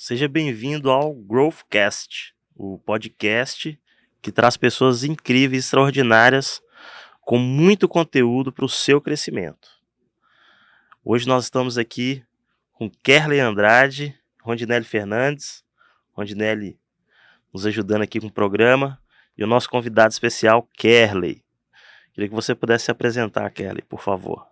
Seja bem-vindo ao Growthcast, o podcast que traz pessoas incríveis, extraordinárias, com muito conteúdo para o seu crescimento. Hoje nós estamos aqui com Kerley Andrade, Rondinelli Fernandes, Rondinelli nos ajudando aqui com o programa, e o nosso convidado especial, Kerley. Queria que você pudesse se apresentar, Kerley, por favor.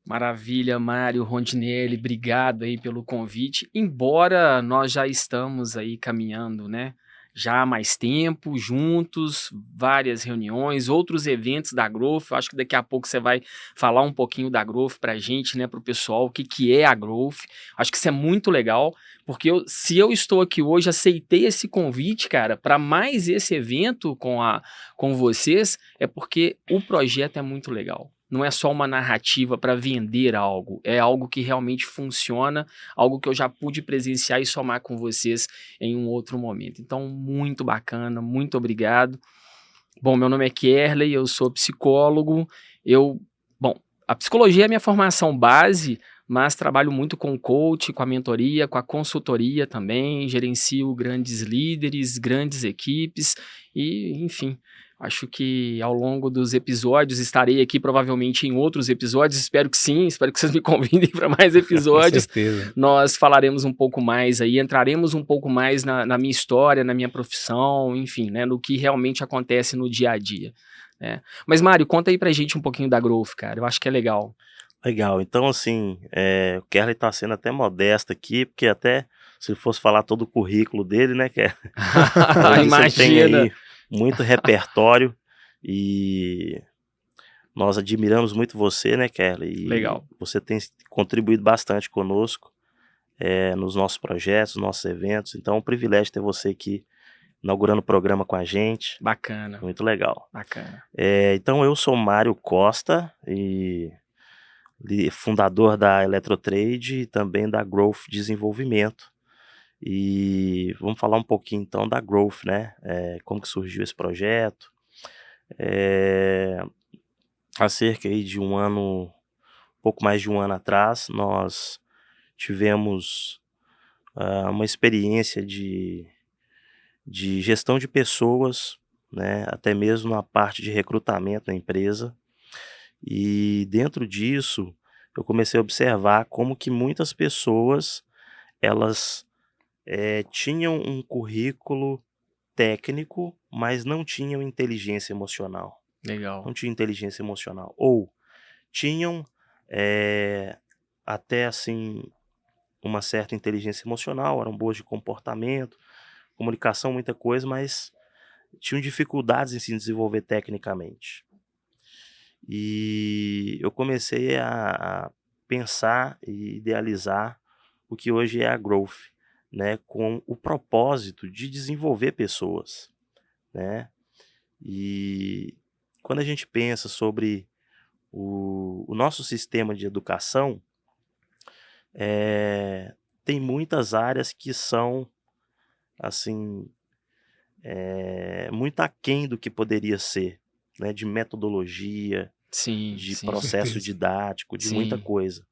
Maravilha, Mário, Rondinelli, obrigado aí pelo convite. Embora nós já estamos aí caminhando, né? Já há mais tempo, juntos, várias reuniões, outros eventos da Growth. Eu acho que daqui a pouco você vai falar um pouquinho da Growth pra gente, né, pro pessoal, o que é a Growth. Acho que isso é muito legal, porque se eu estou aqui hoje, aceitei esse convite, cara, para mais esse evento com vocês, é porque o projeto é muito legal. Não é só uma narrativa para vender algo, é algo que realmente funciona, algo que eu já pude presenciar e somar com vocês em um outro momento. Então, muito bacana, muito obrigado. Bom, meu nome é Kerley, eu sou psicólogo. Bom, a psicologia é a minha formação base, mas trabalho muito com coach, com a mentoria, com a consultoria também, gerencio grandes líderes, grandes equipes e, enfim, acho que ao longo dos episódios estarei aqui provavelmente em outros episódios, espero que sim, espero que vocês me convidem para mais Com episódios. certeza. Nós falaremos um pouco mais aí, entraremos um pouco mais na minha história, na minha profissão, enfim, né, no que realmente acontece no dia a dia. Né? Mas, Mário, conta aí pra gente um pouquinho da Growth, cara, eu acho que é legal. Legal, então assim, o Kerley tá sendo até modesto aqui, porque até se ele fosse falar todo o currículo dele, né, Kerley? Além disso, ele tem Imagina! aí muito repertório e nós admiramos muito você, né, Kerley? E Legal. você tem contribuído bastante conosco nos nossos projetos, nos nossos eventos, então é um privilégio ter você aqui inaugurando o programa com a gente. Bacana, Muito legal. bacana. Então eu sou Mário Costa e fundador da Eletrotrade e também da Growth Desenvolvimento. E vamos falar um pouquinho então da Growth, né? Como que surgiu esse projeto. Há cerca aí de pouco mais de um ano atrás, nós tivemos uma experiência de gestão de pessoas, né? Até mesmo na parte de recrutamento da empresa. E dentro disso, eu comecei a observar como que muitas pessoas, elas tinham um currículo técnico, mas não tinham inteligência emocional. Legal. Não tinham inteligência emocional. Ou tinham até assim uma certa inteligência emocional, eram boas de comportamento, comunicação, muita coisa, mas tinham dificuldades em se desenvolver tecnicamente. E eu comecei a pensar e idealizar o que hoje é a Growth, né, com o propósito de desenvolver pessoas, né? E quando a gente pensa sobre o nosso sistema de educação, tem muitas áreas que são, assim, muito aquém do que poderia ser, né, de metodologia, Sim, de sim, processo certeza. didático, de muita sim, coisa.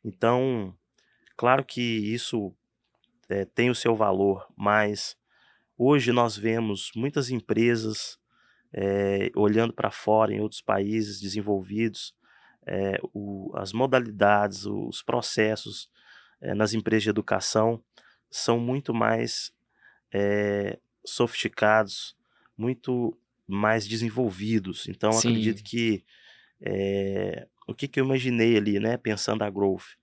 Então, claro que isso tem o seu valor, mas hoje nós vemos muitas empresas olhando para fora, em outros países desenvolvidos, as modalidades, os processos nas empresas de educação são muito mais sofisticados, muito mais desenvolvidos. Então, acredito sim, que o que eu imaginei ali, né, pensando a Growth,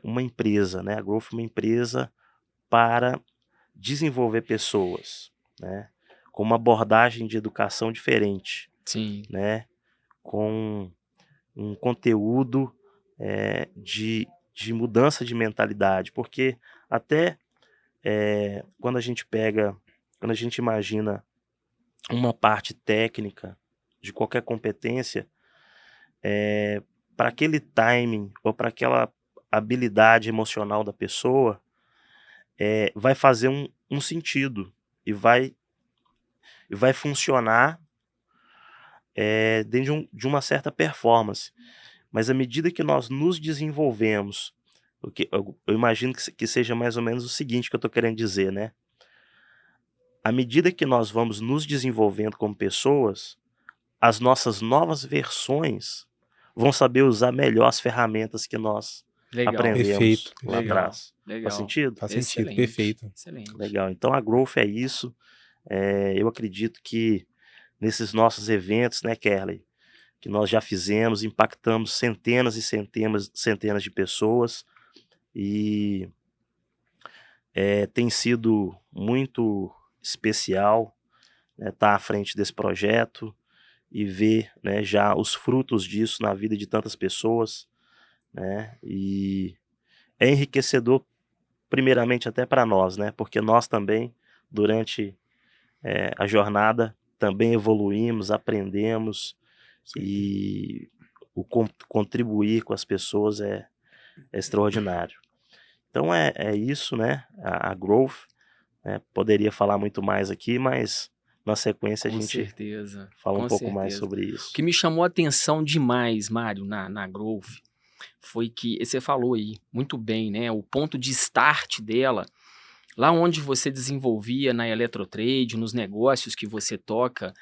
uma empresa, né, a Growth é uma empresa para desenvolver pessoas, né, com uma abordagem de educação diferente, sim, né, com um conteúdo de mudança de mentalidade, porque até quando a gente imagina uma parte técnica de qualquer competência, para aquele timing ou para aquela habilidade emocional da pessoa, vai fazer um sentido e vai funcionar dentro de uma certa performance. Mas à medida que nós nos desenvolvemos Eu imagino que seja mais ou menos o seguinte que eu estou querendo dizer, né? À medida que nós vamos nos desenvolvendo como pessoas, as nossas novas versões vão saber usar melhor as ferramentas que nós Legal, aprendemos Perfeito, lá perfeito. legal, atrás. Faz legal. sentido? Faz sentido, Excelente, perfeito. excelente. Legal. Então a Growth é isso. Eu acredito que nesses nossos eventos, né, Kerley, que nós já fizemos, impactamos centenas e centenas de pessoas e tem sido muito especial, né, estar à frente desse projeto e ver, né, já os frutos disso na vida de tantas pessoas, né, e é enriquecedor primeiramente até para nós, né, porque nós também, durante a jornada, também evoluímos, aprendemos e o contribuir com as pessoas é extraordinário. Então é isso, né, a Growth, né, poderia falar muito mais aqui, mas na sequência a Com gente certeza, fala um com pouco mais certeza. sobre O isso. que me chamou a atenção demais, Mário, na Growth, foi que você falou aí muito bem, né? O ponto de start dela, lá onde você desenvolvia na Eletrotrade, nos negócios que você toca,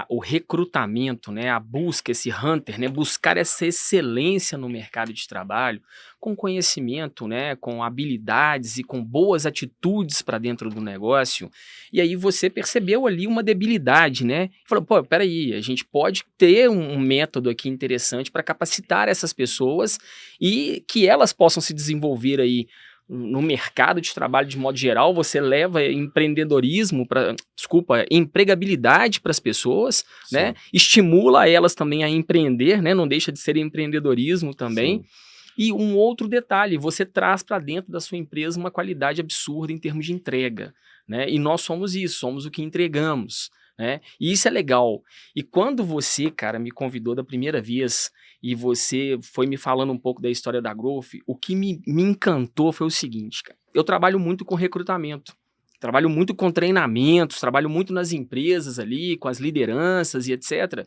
o recrutamento, né? A busca, esse hunter, né? Buscar essa excelência no mercado de trabalho, com conhecimento, né? Com habilidades e com boas atitudes para dentro do negócio. E aí você percebeu ali uma debilidade, né? Falou, pô, peraí, a gente pode ter um método aqui interessante para capacitar essas pessoas e que elas possam se desenvolver aí no mercado de trabalho de modo geral. Você leva empregabilidade para as pessoas, né? Estimula elas também a empreender, né? Não deixa de ser empreendedorismo também. Sim. E um outro detalhe, você traz para dentro da sua empresa uma qualidade absurda em termos de entrega, né? E nós somos isso, somos o que entregamos, né? E isso é legal. E quando você, cara, me convidou da primeira vez e você foi me falando um pouco da história da Growth, o que me encantou foi o seguinte, cara. Eu trabalho muito com recrutamento, trabalho muito com treinamentos, trabalho muito nas empresas ali, com as lideranças e etc.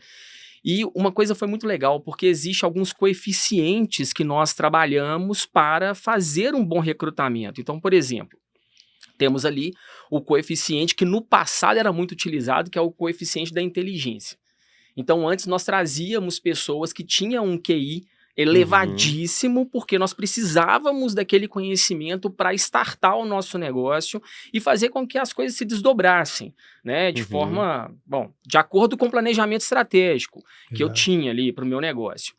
E uma coisa foi muito legal, porque existe alguns coeficientes que nós trabalhamos para fazer um bom recrutamento. Então, por exemplo, temos ali o coeficiente que no passado era muito utilizado, que é o coeficiente da inteligência. Então, antes nós trazíamos pessoas que tinham um QI elevadíssimo, porque nós precisávamos daquele conhecimento para startar o nosso negócio e fazer com que as coisas se desdobrassem, né? De forma, bom, de acordo com o planejamento estratégico que eu tinha ali para o meu negócio.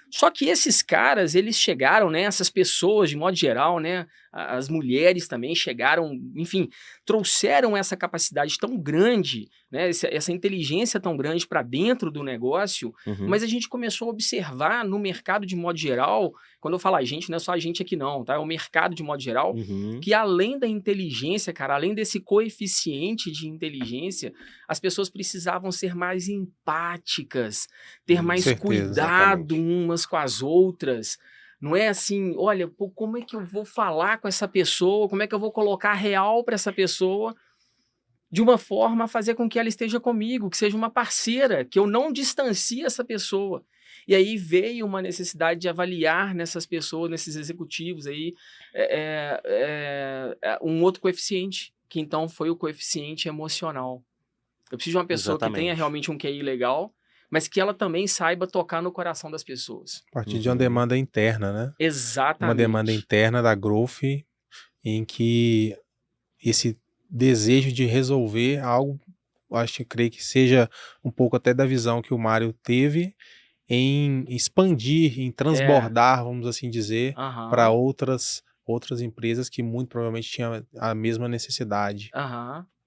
Só que esses caras, eles chegaram, né? Essas pessoas, de modo geral, né? As mulheres também chegaram, enfim, trouxeram essa capacidade tão grande, né? Essa inteligência tão grande para dentro do negócio, mas a gente começou a observar no mercado de modo geral, quando eu falo a gente, não é só a gente aqui não, tá? É o mercado de modo geral, que além da inteligência, cara, além desse coeficiente de inteligência, as pessoas precisavam ser mais empáticas, ter mais cuidado umas com as outras. Não é assim, olha, pô, como é que eu vou falar com essa pessoa, como é que eu vou colocar real para essa pessoa de uma forma a fazer com que ela esteja comigo, que seja uma parceira, que eu não distancie essa pessoa. E aí veio uma necessidade de avaliar nessas pessoas, nesses executivos aí, um outro coeficiente, que então foi o coeficiente emocional. Eu preciso de uma pessoa que tenha realmente um QI legal, mas que ela também saiba tocar no coração das pessoas. A partir de uma demanda interna, né? Exatamente. Uma demanda interna da Growth, em que esse desejo de resolver algo, creio que seja um pouco até da visão que o Mário teve em expandir, em transbordar, vamos assim dizer, para outras empresas que muito provavelmente tinham a mesma necessidade.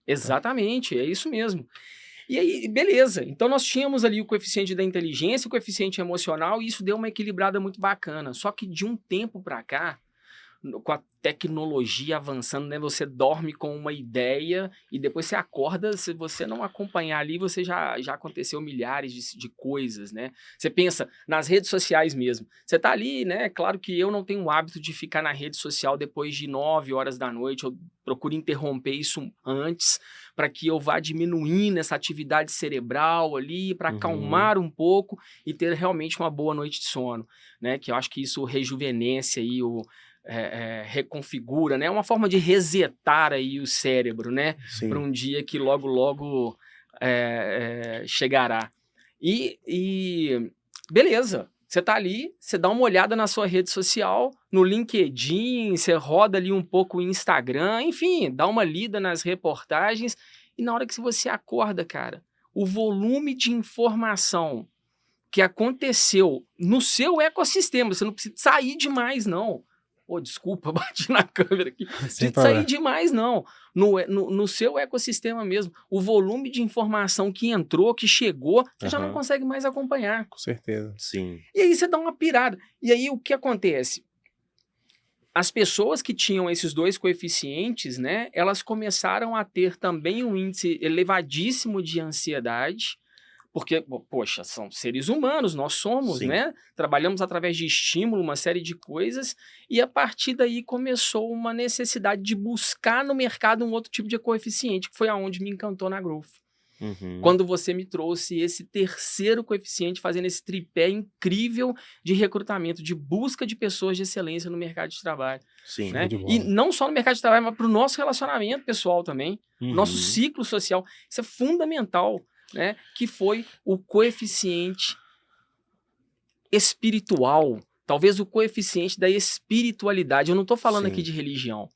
Exatamente, é isso mesmo. E aí, beleza. Então nós tínhamos ali o coeficiente da inteligência, o coeficiente emocional, e isso deu uma equilibrada muito bacana. Só que de um tempo para cá, com a tecnologia avançando, né? Você dorme com uma ideia e depois você acorda, se você não acompanhar ali, você já aconteceu milhares de coisas, né? Você pensa nas redes sociais mesmo. Você tá ali, né? Claro que eu não tenho o hábito de ficar na rede social depois de 9 horas da noite, eu procuro interromper isso antes, para que eu vá diminuindo essa atividade cerebral ali, para acalmar um pouco e ter realmente uma boa noite de sono, né? Que eu acho que isso rejuvenesce aí reconfigura, né? É uma forma de resetar aí o cérebro, né? Para Sim. um dia que logo, logo chegará. E beleza, você tá ali, você dá uma olhada na sua rede social, no LinkedIn, você roda ali um pouco o Instagram, enfim, dá uma lida nas reportagens, e na hora que você acorda, cara, o volume de informação que aconteceu no seu ecossistema, você não precisa sair demais, não. Pô, desculpa, bati na câmera aqui. Não Sem precisa sair problema. demais, não. No seu ecossistema mesmo, o volume de informação que entrou, que chegou, você já não Aham. consegue mais acompanhar. Com certeza. Sim. E aí você dá uma pirada. E aí o que acontece? As pessoas que tinham esses dois coeficientes, né, elas começaram a ter também um índice elevadíssimo de ansiedade, porque, poxa, são seres humanos, nós somos, Sim. né? Trabalhamos através de estímulo, uma série de coisas, e a partir daí começou uma necessidade de buscar no mercado um outro tipo de coeficiente, que foi aonde me encantou na Growth. Uhum. Quando você me trouxe esse terceiro coeficiente, fazendo esse tripé incrível de recrutamento, de busca de pessoas de excelência no mercado de trabalho. Sim. Show Né? de E bola. não só no mercado de trabalho, mas para o nosso relacionamento pessoal também, nosso Uhum. ciclo social. Isso é fundamental, né? Que foi o coeficiente espiritual, talvez o coeficiente da espiritualidade. Eu não estou falando aqui Sim. de religião.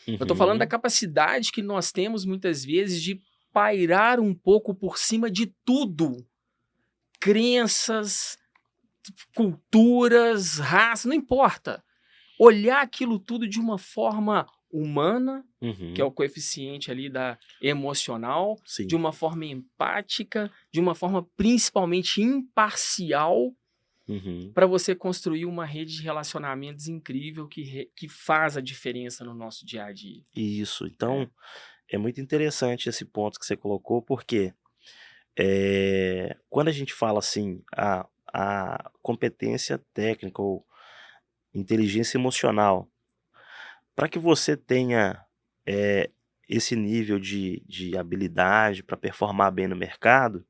Eu estou falando da Uhum. capacidade que nós temos, muitas vezes, de pairar um pouco por cima de tudo. Crenças, culturas, raça, não importa. Olhar aquilo tudo de uma forma humana, que é Uhum. o coeficiente ali da emocional, Sim. de uma forma empática, de uma forma principalmente imparcial, Uhum. para você construir uma rede de relacionamentos incrível que faz a diferença no nosso dia a dia. Isso. Então, é muito interessante esse ponto que você colocou, porque quando a gente fala assim, a competência técnica ou inteligência emocional, para que você tenha eh, esse nível de habilidade para performar bem no mercado,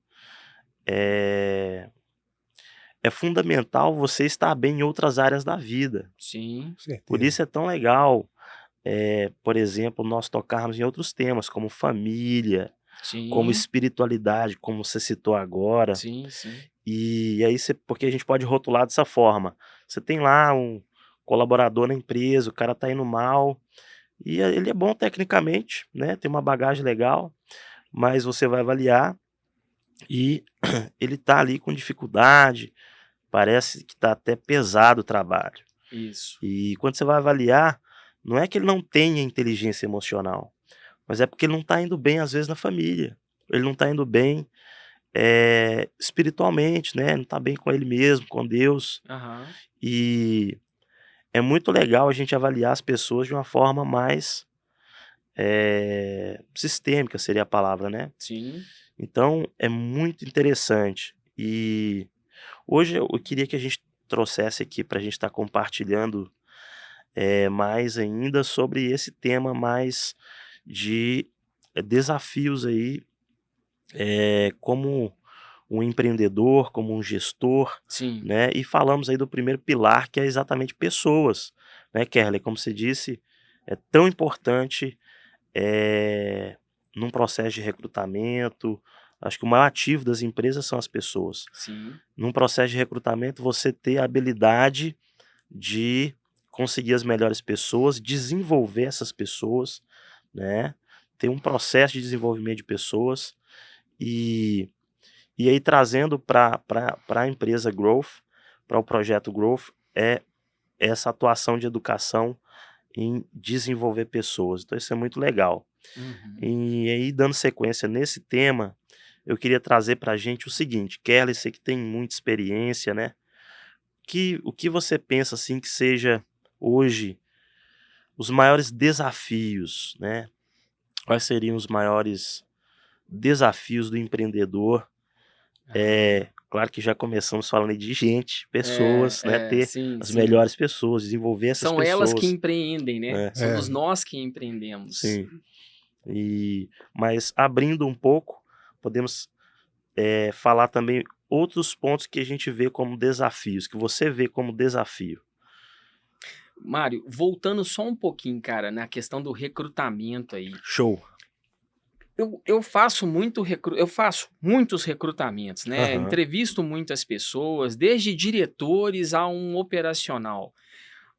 é, é fundamental você estar bem em outras áreas da vida. Sim, Com Por certeza. isso é tão legal, por exemplo, nós tocarmos em outros temas, como família, como sim, espiritualidade, como você citou agora. sim, sim. E aí porque a gente pode rotular dessa forma. Você tem lá um colaborador na empresa, o cara tá indo mal, e ele é bom tecnicamente, né, tem uma bagagem legal, mas você vai avaliar e ele tá ali com dificuldade, parece que tá até pesado o trabalho. Isso. E quando você vai avaliar, não é que ele não tenha inteligência emocional, mas é porque ele não tá indo bem às vezes na família, ele não tá indo bem espiritualmente, né, não tá bem com ele mesmo, com Deus. Aham. E é muito legal a gente avaliar as pessoas de uma forma mais, sistêmica seria a palavra, né. Sim. Então é muito interessante. E hoje eu queria que a gente trouxesse aqui para a gente estar compartilhando, mais ainda sobre esse tema mais de, desafios aí, como um empreendedor, como um gestor, Sim. né, e falamos aí do primeiro pilar que é exatamente pessoas, né, Kerley, como você disse, é tão importante, num processo de recrutamento, acho que o maior ativo das empresas são as pessoas. Sim. Num processo de recrutamento você ter a habilidade de conseguir as melhores pessoas, desenvolver essas pessoas, né, ter um processo de desenvolvimento de pessoas e aí trazendo para a empresa Growth, para o projeto Growth, é essa atuação de educação em desenvolver pessoas, então isso é muito legal. Uhum. E aí dando sequência nesse tema, eu queria trazer para a gente o seguinte, Kerley, você que tem muita experiência, né, o que você pensa, assim, que seja hoje os maiores desafios, né, quais seriam os maiores desafios do empreendedor. Aham. Claro que já começamos falando de gente, pessoas, né, ter Sim, as sim. melhores pessoas, desenvolver essas São elas que pessoas, empreendem, né? né. É, Somos nós que empreendemos. Sim. Mas abrindo um pouco, podemos, falar também outros pontos que a gente vê como desafios, que você vê como desafio. Mário, voltando só um pouquinho, cara, na questão do recrutamento aí. Show. Eu faço muitos recrutamentos, né? Aham. Entrevisto muitas pessoas, desde diretores a um operacional.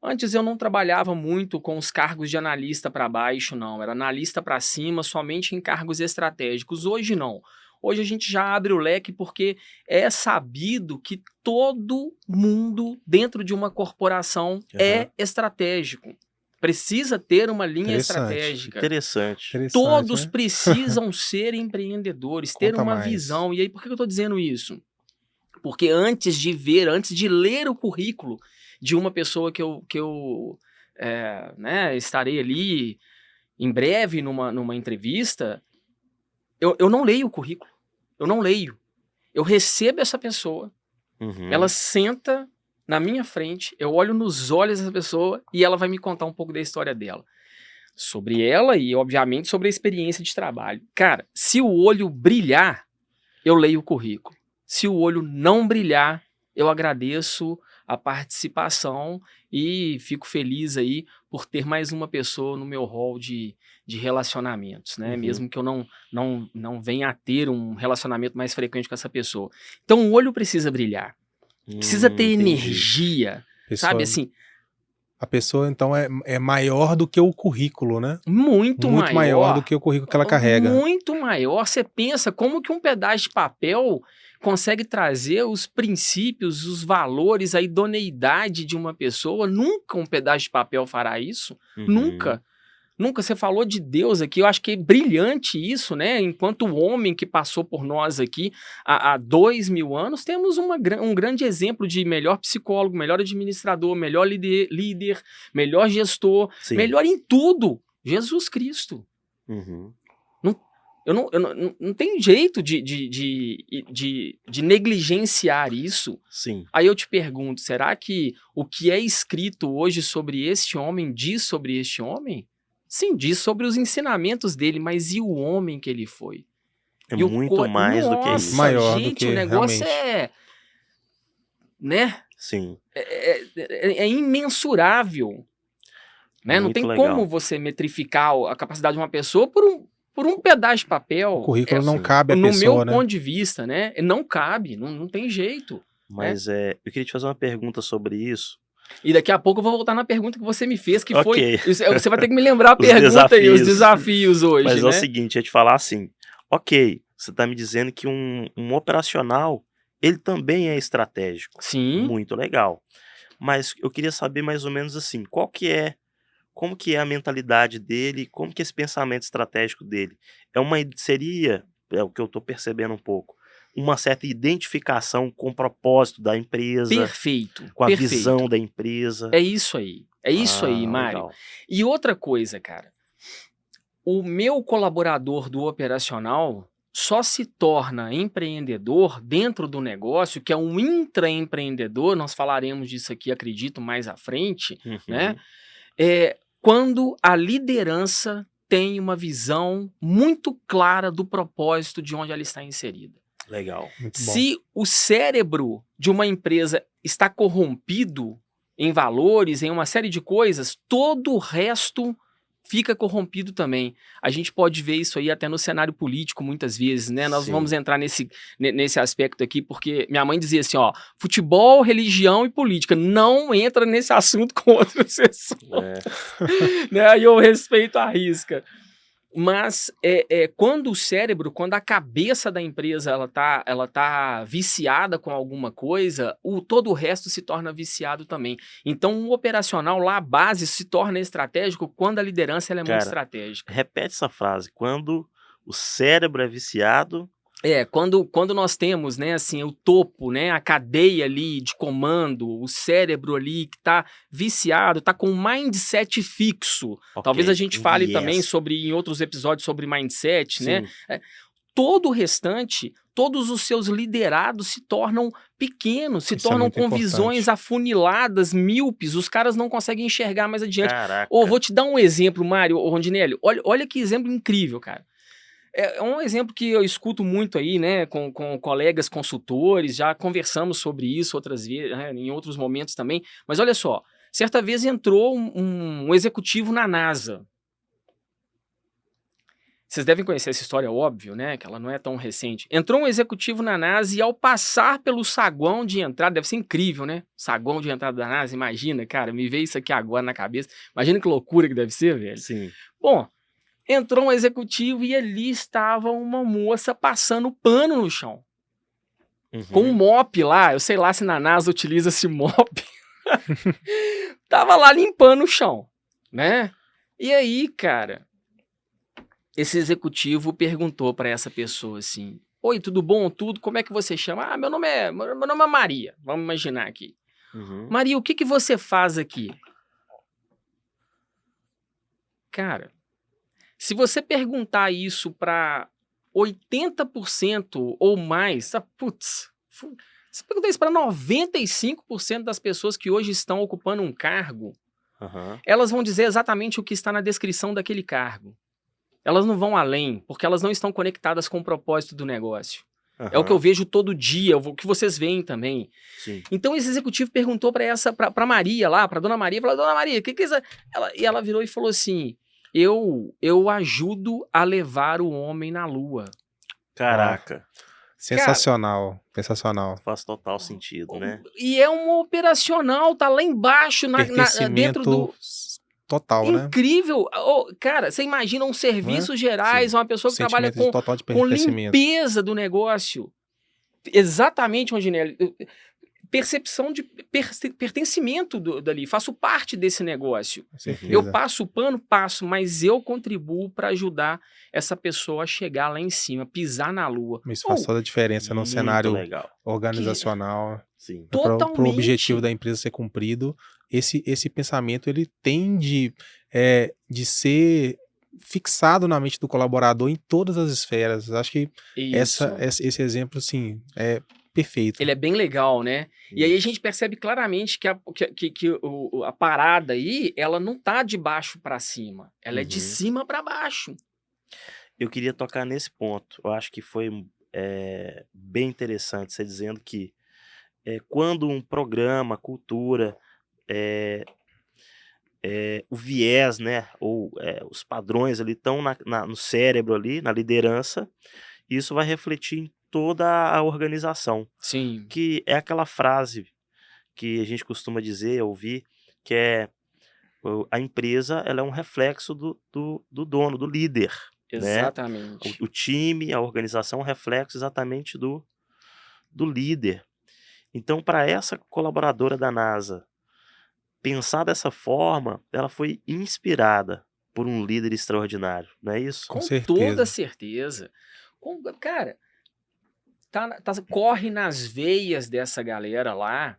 Antes eu não trabalhava muito com os cargos de analista para baixo, não. Era analista para cima, somente em cargos estratégicos. Hoje não. Hoje a gente já abre o leque porque é sabido que todo mundo dentro de uma corporação Aham. é estratégico. Precisa ter uma linha Interessante. estratégica. Interessante. Interessante, Todos né? precisam ser empreendedores, ter Conta uma mais. visão. E aí, por que eu estou dizendo isso? Porque antes de ler o currículo de uma pessoa que eu né, estarei ali em breve numa entrevista, eu não leio o currículo. Eu não leio. Eu recebo essa pessoa, Uhum. ela senta na minha frente, eu olho nos olhos dessa pessoa e ela vai me contar um pouco da história dela. Sobre ela e, obviamente, sobre a experiência de trabalho. Cara, se o olho brilhar, eu leio o currículo. Se o olho não brilhar, eu agradeço a participação e fico feliz aí por ter mais uma pessoa no meu hall de relacionamentos, né? Uhum. Mesmo que eu não venha a ter um relacionamento mais frequente com essa pessoa. Então o olho precisa brilhar. Precisa ter Entendi. energia, sabe? Assim, A pessoa, então, é maior do que o currículo, né? muito maior do que o currículo que ela carrega. Muito maior. Você pensa como que um pedaço de papel consegue trazer os princípios, os valores, a idoneidade de uma pessoa. Nunca um pedaço de papel fará isso. Uhum. Nunca. Nunca. Você falou de Deus aqui. Eu acho que é brilhante isso, né? Enquanto o homem que passou por nós aqui há 2000 anos, temos um grande exemplo de melhor psicólogo, melhor administrador, melhor líder, melhor gestor, Sim. melhor em tudo. Jesus Cristo. Uhum. Não tem jeito de negligenciar isso. Sim. Aí eu te pergunto, será que o que é escrito hoje sobre este homem diz sobre este homem? Sim, diz sobre os ensinamentos dele, mas e o homem que ele foi? É E o muito mais do que Nossa, isso. Maior do gente, que o negócio realmente. né? Sim. É imensurável. Né? Não Muito tem legal. como você metrificar a capacidade de uma pessoa por um pedaço de papel. O currículo não sim. cabe à No pessoa, meu né? ponto de vista, né? Não cabe, não tem jeito. Mas eu queria te fazer uma pergunta sobre isso. E daqui a pouco eu vou voltar na pergunta que você me fez, que Ok. foi... Você vai ter que me lembrar a Os pergunta aí, os desafios. desafios hoje, Mas é né? o seguinte, eu ia te falar assim. Ok, você tá me dizendo que um operacional, ele também é estratégico. Sim, Muito legal. Mas eu queria saber mais ou menos assim, como que é a mentalidade dele, como que é esse pensamento estratégico dele? Seria, é o que eu tô percebendo um pouco, uma certa identificação com o propósito da empresa, perfeito, com a perfeito. visão da empresa. É isso aí, Mário. Legal. E outra coisa, cara, o meu colaborador do operacional só se torna empreendedor dentro do negócio, que é um intraempreendedor, nós falaremos disso aqui, acredito, mais à frente, Uhum. né? Quando a liderança tem uma visão muito clara do propósito de onde ela está inserida. Legal. Muito bom. Se o cérebro de uma empresa está corrompido em valores, em uma série de coisas, todo o resto fica corrompido também. A gente pode ver isso aí até no cenário político muitas vezes, né? Nós Sim. vamos entrar nesse aspecto aqui, porque minha mãe dizia assim, ó, futebol, religião e política, não entra nesse assunto com outras pessoas. Né? Aí eu respeito a risca. Mas quando o cérebro, quando a cabeça da empresa ela tá viciada com alguma coisa, todo o resto se torna viciado também. Então o operacional lá, a base, se torna estratégico quando a liderança ela é muito Cara, estratégica. repete essa frase. Quando o cérebro é viciado... Quando nós temos, né, assim, o topo, né, a cadeia ali de comando, o cérebro ali que está viciado, está com um mindset fixo. Ok, Talvez a gente fale viés. também em outros episódios sobre mindset, né? Sim. Todo o restante, todos os seus liderados se tornam pequenos, se Isso é tornam muito com importante. visões afuniladas, míopes, os caras não conseguem enxergar mais adiante. Caraca. Vou te dar um exemplo, Mário, Rondinelli, olha que exemplo incrível, cara. É um exemplo que eu escuto muito aí, né, com colegas consultores, já conversamos sobre isso outras vezes, né, em outros momentos também, mas olha só, Certa vez entrou um executivo na NASA. Vocês devem conhecer essa história, óbvio, né? Que ela não é tão recente. Entrou um executivo na NASA e ao passar pelo saguão de entrada, deve ser incrível, né? Saguão de entrada da NASA, imagina, cara, me veio isso aqui agora na cabeça. Imagina que loucura que deve ser, velho. Sim. Bom, entrou um executivo e ali estava uma moça passando pano no chão. Com um mop lá, eu sei lá se na NASA utiliza esse mop. Tava lá limpando o chão, né? E aí, cara, esse executivo perguntou para essa pessoa assim: oi, tudo bom? Tudo? Como é que você chama? Ah, meu nome é Maria. Vamos imaginar aqui. Maria, o que você faz aqui? Cara, se você perguntar isso para 80% ou mais, putz, se perguntar isso para 95% das pessoas que hoje estão ocupando um cargo, elas vão dizer exatamente o que está na descrição daquele cargo. Elas não vão além, porque elas não estão conectadas com o propósito do negócio. É o que eu vejo todo dia, o que vocês veem também. Sim. Então esse executivo perguntou para Maria lá, para Dona Maria, falou: Dona Maria, o que é isso? E ela virou e falou assim: eu ajudo a levar o homem na lua. Caraca. Sensacional, cara, sensacional. Faz total sentido, né? E é um operacional, tá lá embaixo, dentro do... Total, né? Incrível. Cara, você imagina um serviços gerais, uma pessoa que trabalha com limpeza do negócio. Exatamente, Rondinelli. Percepção de pertencimento dali. Faço parte desse negócio. Eu passo o pano, mas eu contribuo para ajudar essa pessoa a chegar lá em cima, pisar na lua. Isso faz toda a diferença no cenário organizacional. Sim. Para o objetivo da empresa ser cumprido, esse pensamento ele tem de ser fixado na mente do colaborador em todas as esferas. Acho que esse exemplo, assim, é perfeito. Ele é bem legal, né? E aí a gente percebe claramente que a parada aí, ela não tá de baixo para cima, ela é de cima para baixo. Eu queria tocar nesse ponto. Eu acho que foi bem interessante você dizendo que quando um programa, cultura, o viés, né, ou os padrões ali estão no cérebro ali, na liderança, isso vai refletir em toda a organização. Sim. Que é aquela frase que a gente costuma dizer, ouvir, que a empresa ela é um reflexo do dono, do líder. Exatamente. Né? O time, a organização é um reflexo exatamente do líder. Então, para essa colaboradora da NASA pensar dessa forma, ela foi inspirada por um líder extraordinário, não é isso? Com toda certeza. Cara, corre nas veias dessa galera lá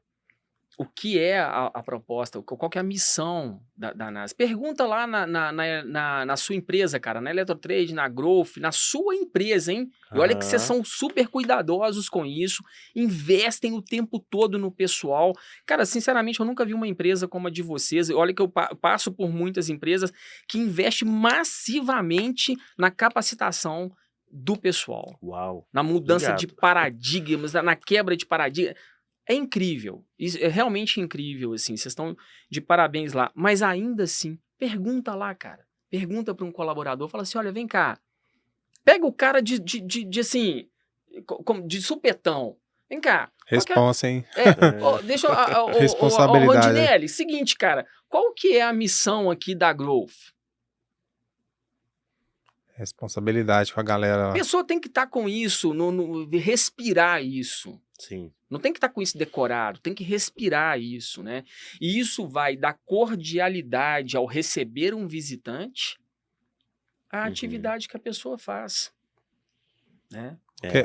o que é a proposta, qual que é a missão da NASA. Pergunta lá na sua empresa, cara, na Eletrotrade, na Growth, na sua empresa, hein? E olha que vocês são super cuidadosos com isso, investem o tempo todo no pessoal. Cara, sinceramente, eu nunca vi uma empresa como a de vocês. Olha que eu passo por muitas empresas que investem massivamente na capacitação do pessoal. Uau. Na mudança de paradigmas, na quebra de paradigmas. É incrível, é realmente incrível, assim, vocês estão de parabéns lá, mas ainda assim, pergunta lá, cara, pergunta para um colaborador, fala assim, olha, vem cá, pega o cara de assim, de supetão, vem cá. Responsa, hein? Deixa eu, responsabilidade. Rondinelli, seguinte, cara, qual que é a missão aqui da Growth? Responsabilidade com a galera. A pessoa tem que estar com isso, respirar isso. Sim. Não tem que estar com isso decorado, tem que respirar isso, né? E isso vai dar cordialidade ao receber um visitante à atividade que a pessoa faz, né?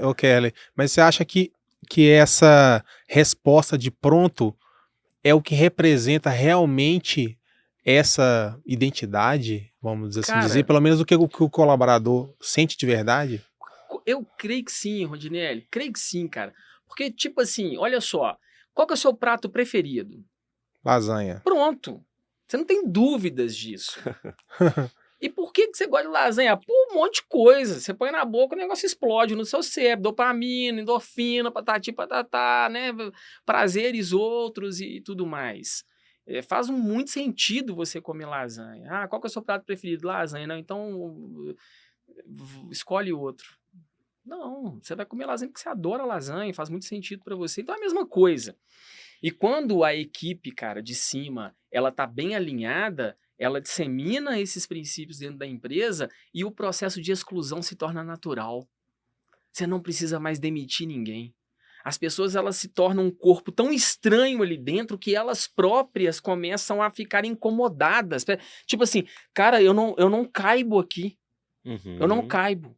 Ô, Kelly, mas você acha que essa resposta de pronto é o que representa realmente essa identidade, vamos dizer assim, dizer, pelo menos o que o colaborador sente de verdade? Eu creio que sim, Rondinelli, creio que sim, cara. Porque, tipo assim, olha só, qual que é o seu prato preferido? Lasanha. Pronto. Você não tem dúvidas disso. E por que você gosta de lasanha? Por um monte de coisa. Você põe na boca, o negócio explode no seu cérebro. Dopamina, endorfina, patati, patatá, né? Prazeres outros e tudo mais. Faz muito sentido você comer lasanha. Ah, qual que é o seu prato preferido? Lasanha. Não, então escolhe outro. Não, você vai comer lasanha porque você adora lasanha, faz muito sentido para você. Então é a mesma coisa. E quando a equipe, cara, de cima, ela tá bem alinhada, ela dissemina esses princípios dentro da empresa e o processo de exclusão se torna natural. Você não precisa mais demitir ninguém. As pessoas, elas se tornam um corpo tão estranho ali dentro que elas próprias começam a ficar incomodadas. Tipo assim, cara, eu não caibo aqui. Eu não Uhum. caibo.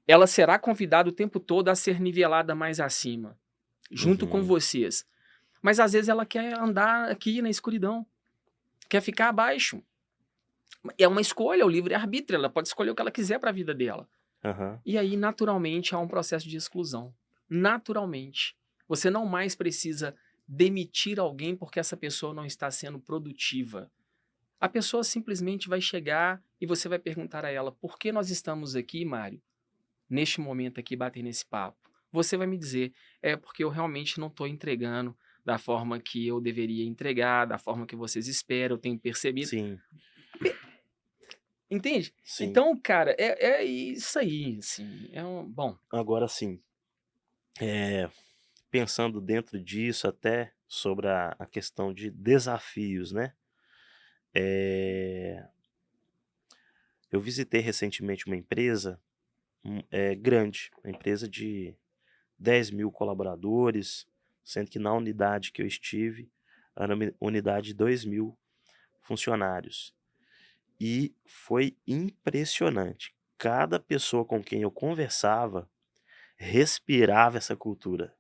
Ela será convidada o tempo todo a ser nivelada mais acima, junto com Uhum. vocês. Mas às vezes ela quer andar aqui na escuridão, quer ficar abaixo. É uma escolha, o livre-arbítrio, ela pode escolher o que ela quiser para a vida dela. Aham. E aí, naturalmente, há um processo de exclusão. Naturalmente. Você não mais precisa demitir alguém porque essa pessoa não está sendo produtiva. A pessoa simplesmente vai chegar e você vai perguntar a ela: por que nós estamos aqui, Mário, neste momento aqui, batendo esse papo? Você vai me dizer: é porque eu realmente não estou entregando da forma que eu deveria entregar, da forma que vocês esperam, eu tenho percebido. Sim, Entende? sim. Então, cara, é isso aí, assim, bom. Agora sim, pensando dentro disso até sobre a questão de desafios, né? Eh, eu visitei recentemente uma empresa grande, uma empresa de 10.000 colaboradores, sendo que na unidade que eu estive, era uma unidade de 2.000 funcionários. E foi impressionante. Cada pessoa com quem eu conversava respirava essa cultura.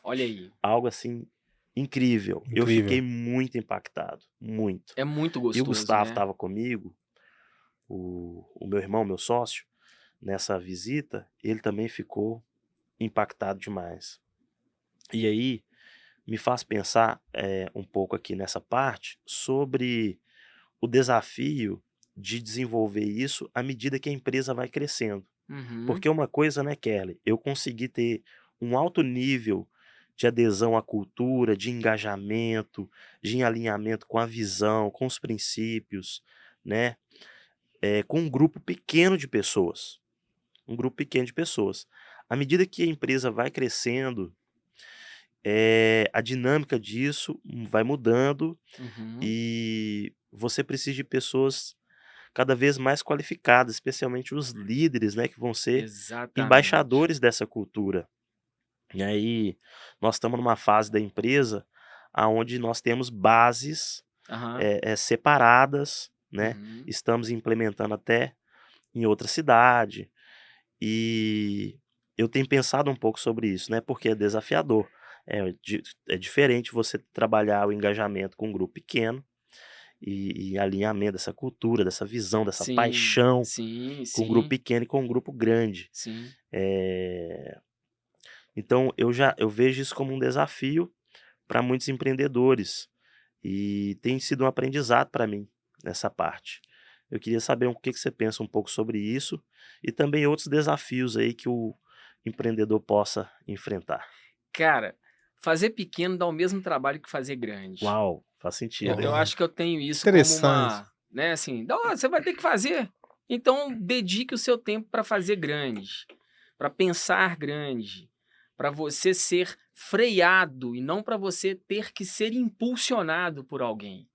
Olha aí, Algo assim incrível. Eu Incrível. fiquei muito impactado, muito. é muito E o gostoso, Gustavo né? estava comigo, o meu irmão, meu sócio, nessa visita, ele também ficou impactado demais. E aí me faz pensar um pouco aqui nessa parte sobre o desafio de desenvolver isso à medida que a empresa vai crescendo. Uhum, Porque uma coisa, né, Kelly, eu consegui ter um alto nível de adesão à cultura, de engajamento, de alinhamento com a visão, com os princípios, né, com um grupo pequeno de pessoas. Um grupo pequeno de pessoas. À medida que a empresa vai crescendo, a dinâmica disso vai mudando uhum, e você precisa de pessoas cada vez mais qualificadas, especialmente os líderes, né, que vão ser exatamente. embaixadores dessa cultura. E aí, nós estamos numa fase da empresa aonde nós temos bases, Aham, separadas, né, uhum, estamos implementando até em outra cidade, e eu tenho pensado um pouco sobre isso, né, porque é desafiador. É diferente você trabalhar o engajamento com um grupo pequeno e alinhamento dessa cultura, dessa visão, dessa sim, paixão sim, com um grupo sim, pequeno e com um grupo grande. sim. Eh, então eu vejo isso como um desafio para muitos empreendedores, e tem sido um aprendizado para mim nessa parte. Eu queria saber o que que você pensa um pouco sobre isso, e também outros desafios aí que o empreendedor possa enfrentar. Cara, fazer pequeno dá o mesmo trabalho que fazer grande. Uau, faz Eu, sentido, hein? eu Ó, acho que eu tenho isso como interessante. uma, né, assim, você vai ter que fazer. Então, dedique o seu tempo para fazer grande, para pensar grande, para você ser freado e não para você ter que ser impulsionado por alguém.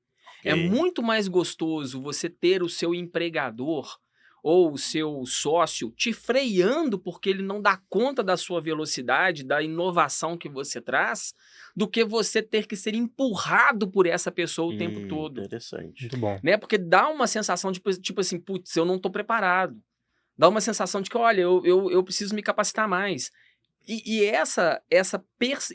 É Ok. muito mais gostoso você ter o seu empregador ou o seu sócio te freando porque ele não dá conta da sua velocidade, da inovação que você traz, do que você ter que ser empurrado por essa pessoa o tempo todo, Interessante. Muito bom. né? Porque dá uma sensação de tipo assim, putz, eu não estou preparado. Dá uma sensação de que, olha, eu preciso me capacitar mais. E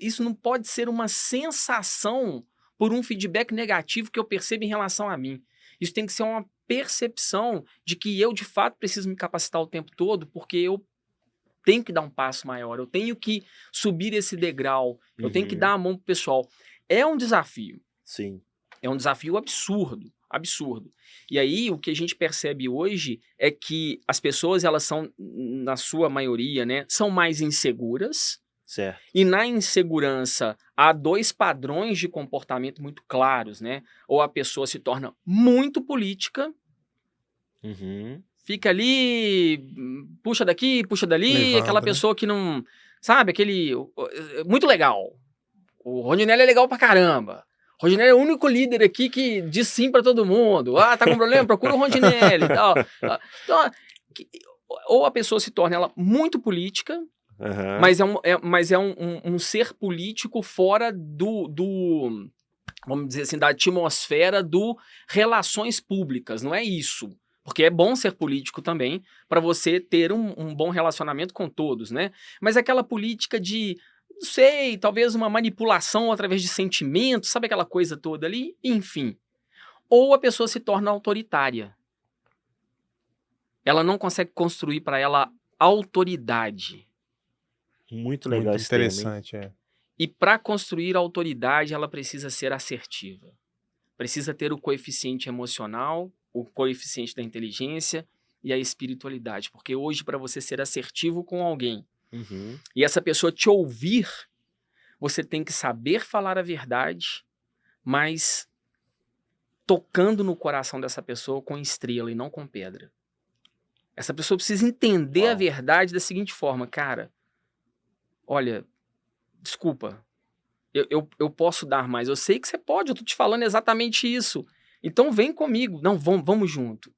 isso não pode ser uma sensação por um feedback negativo que eu percebo em relação a mim. Isso tem que ser uma percepção de que eu, de fato, preciso me capacitar o tempo todo, porque eu tenho que dar um passo maior, eu tenho que subir esse degrau, eu tenho que dar Uhum. a mão pro pessoal. É um desafio. Sim. É um desafio absurdo, absurdo. E aí o que a gente percebe hoje é que as pessoas, elas são, na sua maioria, né, são mais inseguras, Certo. E na insegurança, há 2 padrões de comportamento muito claros, né? Ou a pessoa se torna muito política, Uhum. fica ali, puxa daqui, puxa dali, aquela Levando, né? pessoa que não... Sabe, muito legal. O Rondinelli é legal pra caramba. O Rondinelli é o único líder aqui que diz sim pra todo mundo. Ah, tá com problema? Procura o Rondinelli e tal. Então, ou a pessoa se torna ela muito política, Aham. mas é um ser político fora vamos dizer assim, da atmosfera do relações públicas, não é isso. Porque é bom ser político também, para você ter um bom relacionamento com todos, né? Mas aquela política de, não sei, talvez uma manipulação através de sentimentos, sabe aquela coisa toda ali? Enfim. Ou a pessoa se torna autoritária. Ela não consegue construir para ela autoridade. Muito legal Muito esse termo, hein? interessante, é. E para construir autoridade, ela precisa ser assertiva. Precisa ter o coeficiente emocional, o coeficiente da inteligência e a espiritualidade. Porque hoje, para você ser assertivo com alguém Uhum. e essa pessoa te ouvir, você tem que saber falar a verdade, mas tocando no coração dessa pessoa com estrela e não com pedra. Essa pessoa precisa entender a Uau. verdade da seguinte forma: cara, olha, desculpa, eu posso dar mais. Eu sei que você pode, eu tô te falando exatamente isso. Então vem comigo. Não, vamos junto.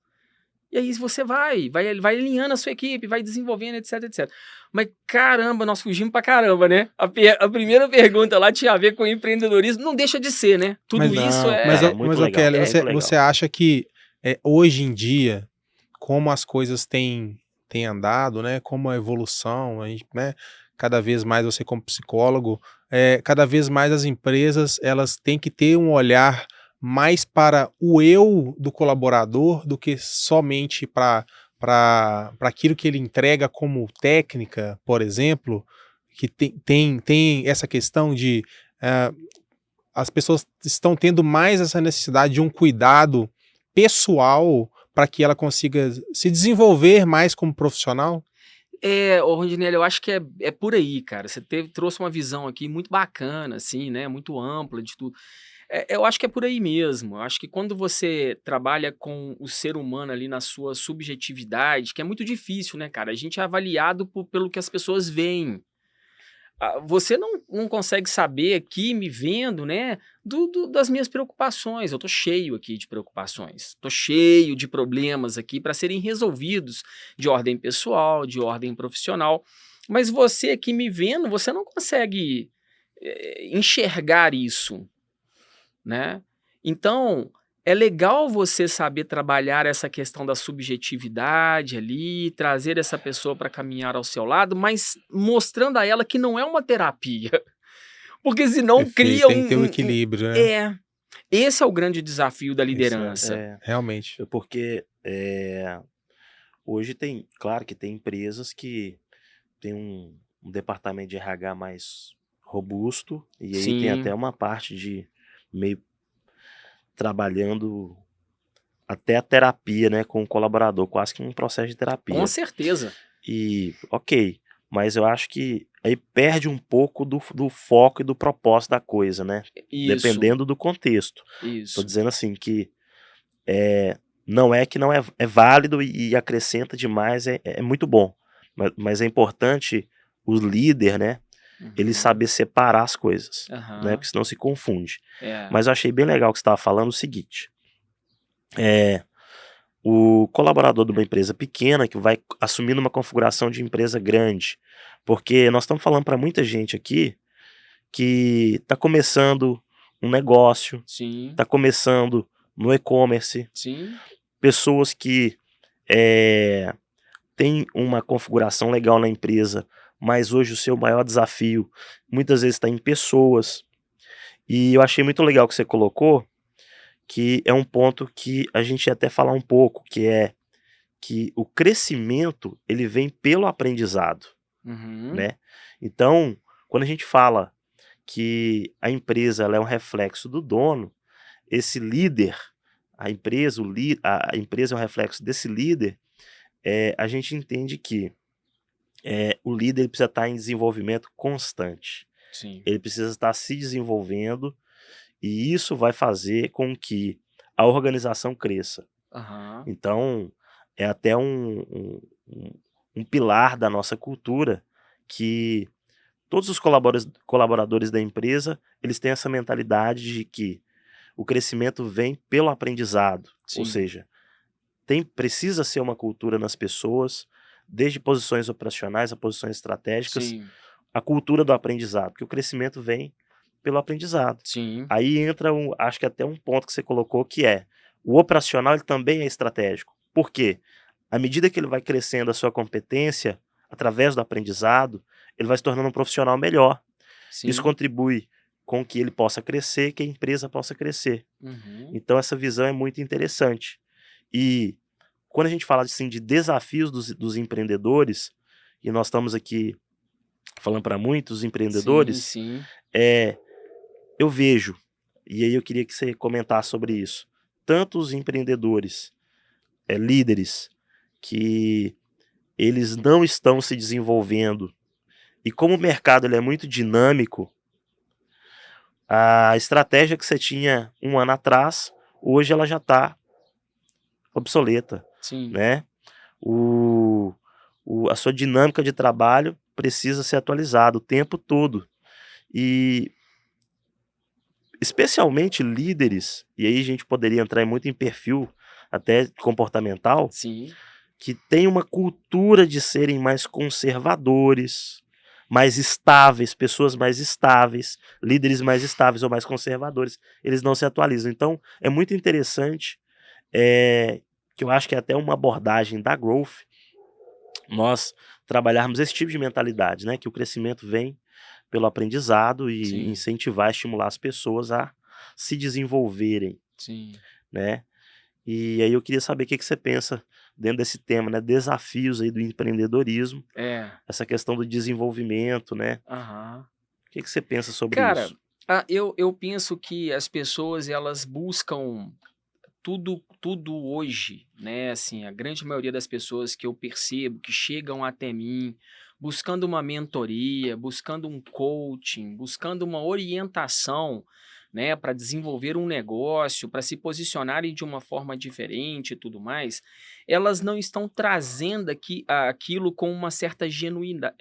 E aí você vai alinhando a sua equipe, vai desenvolvendo, etc, etc. Mas caramba, nós fugimos pra caramba, né? A primeira pergunta lá tinha a ver com empreendedorismo. Não deixa de ser, né? Tudo Mas, isso Não, mas, cara, é... muito ô legal. Kelly, Muito legal. você acha que hoje em dia, como as coisas têm andado, né? Como a evolução, a gente, né? Cada vez mais você como psicólogo, cada vez mais as empresas elas têm que ter um olhar mais para o eu do colaborador do que somente para aquilo que ele entrega como técnica, por exemplo, que tem essa questão de as pessoas estão tendo mais essa necessidade de um cuidado pessoal para que ela consiga se desenvolver mais como profissional? Ô Rondinelli, eu acho que é por aí, cara. Você trouxe uma visão aqui muito bacana, assim, né? Muito ampla de tudo. Eu acho que é por aí mesmo. Eu acho que quando você trabalha com o ser humano ali na sua subjetividade, que é muito difícil, né, cara? A gente é avaliado pelo que as pessoas veem. Você não consegue saber aqui, me vendo, né, das minhas preocupações. Eu tô cheio aqui de preocupações. Tô cheio de problemas aqui para serem resolvidos de ordem pessoal, de ordem profissional. Mas você aqui me vendo, você não consegue enxergar isso, né? Então, é legal você saber trabalhar essa questão da subjetividade ali, trazer essa pessoa para caminhar ao seu lado, mas mostrando a ela que não é uma terapia. Porque senão Perfeito, cria tem que ter um equilíbrio, né? Esse é o grande desafio da Isso liderança. realmente. Porque hoje tem, claro que tem empresas que tem um departamento de RH mais robusto, e aí tem Sim, até uma parte de meio trabalhando até a terapia, né, com o colaborador, quase que um processo de com terapia. certeza. E, ok, mas eu acho que aí perde um pouco do foco e do propósito da coisa, né? Isso, Dependendo do contexto. Tô isso. dizendo assim que não é que não é válido e acrescenta demais, é muito bom. Mas é importante o líder, né? Ele Uhum, saber separar as coisas, né? aham, Porque senão se confunde. é. Mas eu achei bem legal que você estava falando o seguinte. O colaborador de uma empresa pequena que vai assumir uma configuração de empresa grande. Porque nós estamos falando para muita gente aqui que está começando um negócio, Sim, está começando no e-commerce, sim, pessoas que têm uma configuração legal na empresa, mas hoje o seu maior desafio muitas vezes está em pessoas. E eu achei muito legal que você colocou, que é um ponto que a gente ia até falar um pouco, que é que o crescimento ele vem pelo aprendizado, uhum, né? Então, quando a gente fala que a empresa ela é um reflexo do dono, esse líder, a empresa, a empresa é um reflexo desse líder, a gente entende que o líder ele precisa estar em desenvolvimento constante. Sim. Ele precisa estar se desenvolvendo e isso vai fazer com que a organização cresça. Aham. Então, é até um pilar da nossa cultura que todos os colaboradores da empresa, eles têm essa mentalidade de que o crescimento vem pelo aprendizado. Ou Sim. seja, precisa ser uma cultura nas pessoas, desde posições operacionais a posições estratégicas, Sim. a cultura do aprendizado, porque o crescimento vem pelo aprendizado. Sim. Aí entra, acho que até um ponto que você colocou, que é o operacional ele também é estratégico. Por quê? À medida que ele vai crescendo a sua competência, através do aprendizado, ele vai se tornando um profissional melhor. Isso Sim. contribui com que ele possa crescer, que a empresa possa crescer. Uhum. Então essa visão é muito interessante. E quando a gente fala assim, de desafios dos empreendedores, e nós estamos aqui falando para muitos Sim, empreendedores, sim. eu vejo, e aí eu queria que você comentasse sobre isso, tanto os empreendedores, líderes, que eles não estão se desenvolvendo, e como o mercado ele é muito dinâmico, a estratégia que você tinha um ano atrás, hoje ela já está obsoleta, Sim. né? A sua dinâmica de trabalho precisa ser atualizada o tempo todo. E especialmente líderes, e aí a gente poderia entrar muito em perfil até comportamental, Sim. que tem uma cultura de serem mais conservadores, mais estáveis, pessoas mais estáveis, líderes mais estáveis ou mais conservadores, eles não se atualizam. Então, é muito interessante, que eu acho que é até uma abordagem da Growth, nós trabalharmos esse tipo de mentalidade, né? Que o crescimento vem pelo aprendizado e Sim. incentivar, estimular as pessoas a se desenvolverem, Sim. né? E aí eu queria saber o que você pensa dentro desse tema, né? Desafios aí do empreendedorismo, essa questão do desenvolvimento, né? Aham. O que você pensa sobre Cara, isso? eu penso que as pessoas elas buscam tudo hoje, né? Assim, a grande maioria das pessoas que eu percebo que chegam até mim buscando uma mentoria, buscando um coaching, buscando uma orientação, né, para desenvolver um negócio, para se posicionarem de uma forma diferente e tudo mais, elas não estão trazendo aquilo com uma certa genuína,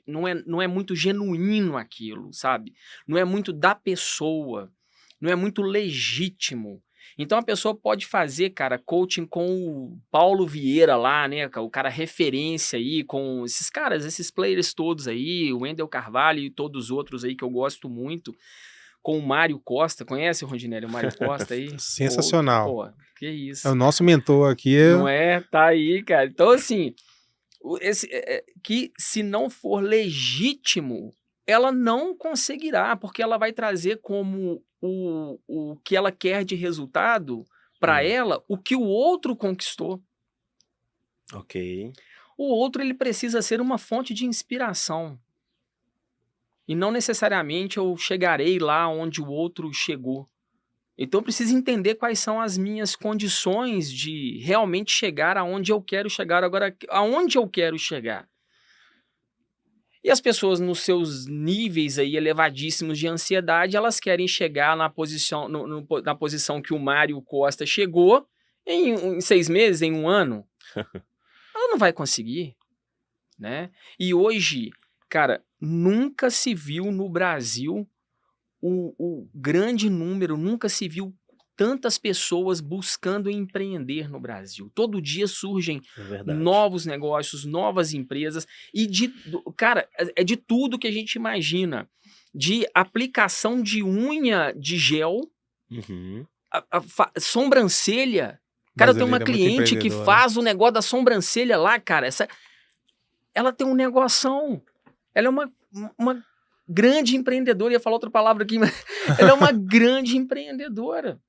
não é muito genuíno aquilo, sabe? Não é muito da pessoa, não é muito legítimo. Então a pessoa pode fazer, cara, coaching com o Paulo Vieira lá, né, o cara referência aí, com esses caras, esses players todos aí, o Wendel Carvalho e todos os outros aí que eu gosto muito, com o Mário Costa. Conhece, Rondinelli, o Mário Costa aí? Sensacional. Pô, que É o isso. nosso mentor aqui. Não é? Tá aí, cara. Então, assim, que se não for legítimo, ela não conseguirá, porque ela vai trazer como o que ela quer de resultado para ela o que o outro conquistou. Ok. O outro ele precisa ser uma fonte de inspiração. E não necessariamente eu chegarei lá onde o outro chegou. Então eu preciso entender quais são as minhas condições de realmente chegar aonde eu quero chegar. Agora, aonde eu quero chegar? E as pessoas nos seus níveis aí elevadíssimos de ansiedade, elas querem chegar na posição, na posição que o Mário Costa chegou em 6 meses, em 1 ano. Ela não vai conseguir, né? E hoje, cara, nunca se viu no Brasil o grande número, nunca se viu tantas pessoas buscando empreender no Brasil. Todo dia surgem É verdade. novos negócios, novas empresas e cara, é de tudo que a gente imagina. De aplicação de unha de gel, Uhum. sobrancelha. Cara, eu tenho uma Brasileira é muito cliente que empreendedora. faz o negócio da sobrancelha lá, cara. Ela tem um negoção. Ela é uma grande empreendedora. Ia falar outra palavra aqui, mas ela é uma grande empreendedora.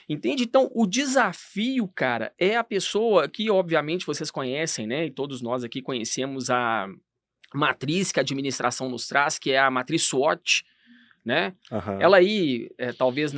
Entende? Então, o desafio, cara, é a pessoa que, obviamente, vocês conhecem, né? E todos nós aqui conhecemos a matriz que a administração nos traz, que é a matriz SWOT, né? Aham. Ela aí, talvez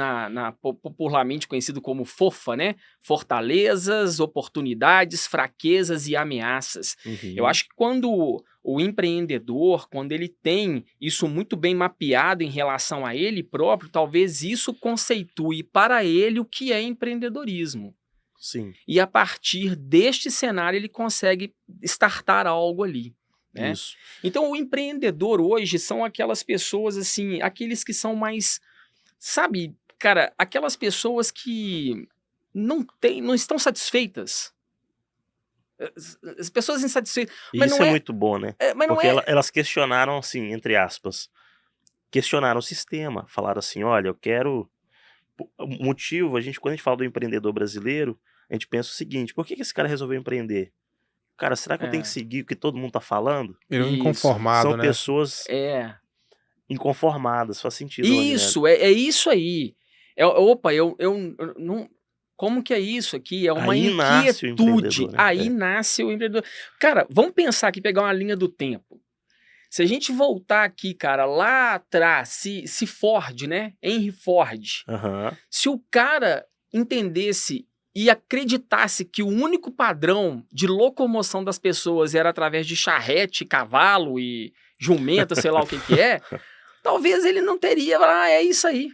popularmente conhecido como FOFA, né? Fortalezas, oportunidades, fraquezas e ameaças. Eu Uhum. acho que quando o empreendedor, quando ele tem isso muito bem mapeado em relação a ele próprio, talvez isso conceitue para ele o que é empreendedorismo. Sim, E a partir deste cenário ele consegue startar algo ali, né? isso. Então o empreendedor hoje são aquelas pessoas assim, aqueles que são mais, sabe, cara, aquelas pessoas que não estão satisfeitas. As pessoas insatisfeitas, E mas isso não é é, muito bom, né? mas não Porque é, elas questionaram, assim, entre aspas, questionaram o sistema, falaram assim: olha, eu quero. O motivo, quando a gente fala do empreendedor brasileiro, a gente pensa o seguinte: por que esse cara resolveu empreender? Cara, será que eu tenho que é, seguir o que todo mundo tá falando? Ele é um isso, São inconformado, né? pessoas é, inconformadas, faz sentido, Rondinelli. isso, é isso aí. Opa, eu não. Como que é isso aqui? É uma Aí nasce o inquietude. empreendedor, né? Aí nasce o empreendedor. Cara, vamos pensar aqui, pegar uma linha do tempo. Se a gente voltar aqui, cara, lá atrás, se Ford, né? Henry Ford, Aham. se o cara entendesse e acreditasse que o único padrão de locomoção das pessoas era através de charrete, cavalo e jumenta, sei lá o que que é, talvez ele não teria, é isso aí.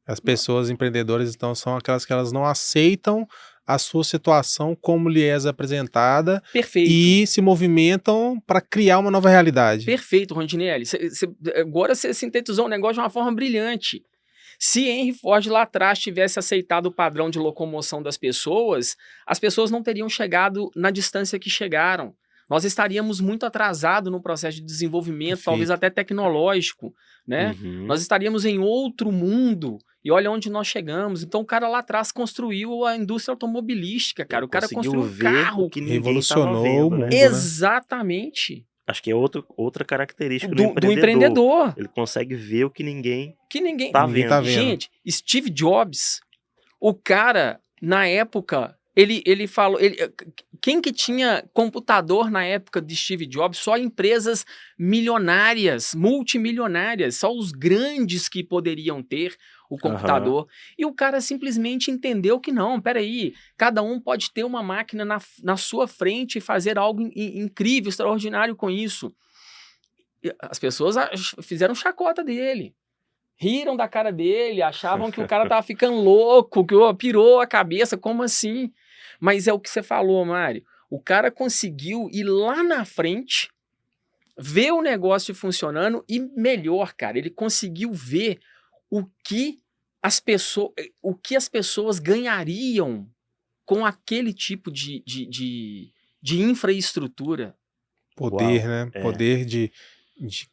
As pessoas empreendedoras, então, são aquelas que elas não aceitam a sua situação como lhe é apresentada Perfeito. e se movimentam para criar uma nova realidade. Perfeito, Rondinelli. Agora você sintetizou um negócio de uma forma brilhante. Se Henry Ford lá atrás tivesse aceitado o padrão de locomoção das pessoas, as pessoas não teriam chegado na distância que chegaram. Nós estaríamos muito atrasados no processo de desenvolvimento, talvez Perfeito. até tecnológico, né? Uhum. Nós estaríamos em outro mundo e olha onde nós chegamos. Então o cara lá atrás construiu a indústria automobilística, cara. Ele O cara conseguiu construiu um ver carro. o que ninguém estava Revolucionou vendo, o né? mundo, né? Exatamente. Acho que é outra característica Do empreendedor. Ele consegue ver o que ninguém Que ninguém. tá Ninguém vendo. tá vendo. Gente, Steve Jobs, o cara, na época, ele falou. Quem que tinha computador na época de Steve Jobs? Só empresas milionárias, multimilionárias, só os grandes que poderiam ter o computador. E o cara simplesmente entendeu que não, peraí, cada um pode ter uma máquina na sua frente e fazer algo incrível, extraordinário com isso. E as pessoas fizeram chacota dele. Riram da cara dele, achavam que o cara tava ficando louco, que pirou a cabeça, como assim? Mas é o que você falou, Mário. O cara conseguiu ir lá na frente, ver o negócio funcionando e melhor, cara, ele conseguiu ver o que as pessoas ganhariam com aquele tipo de infraestrutura. Poder, Uau, né? é. Poder de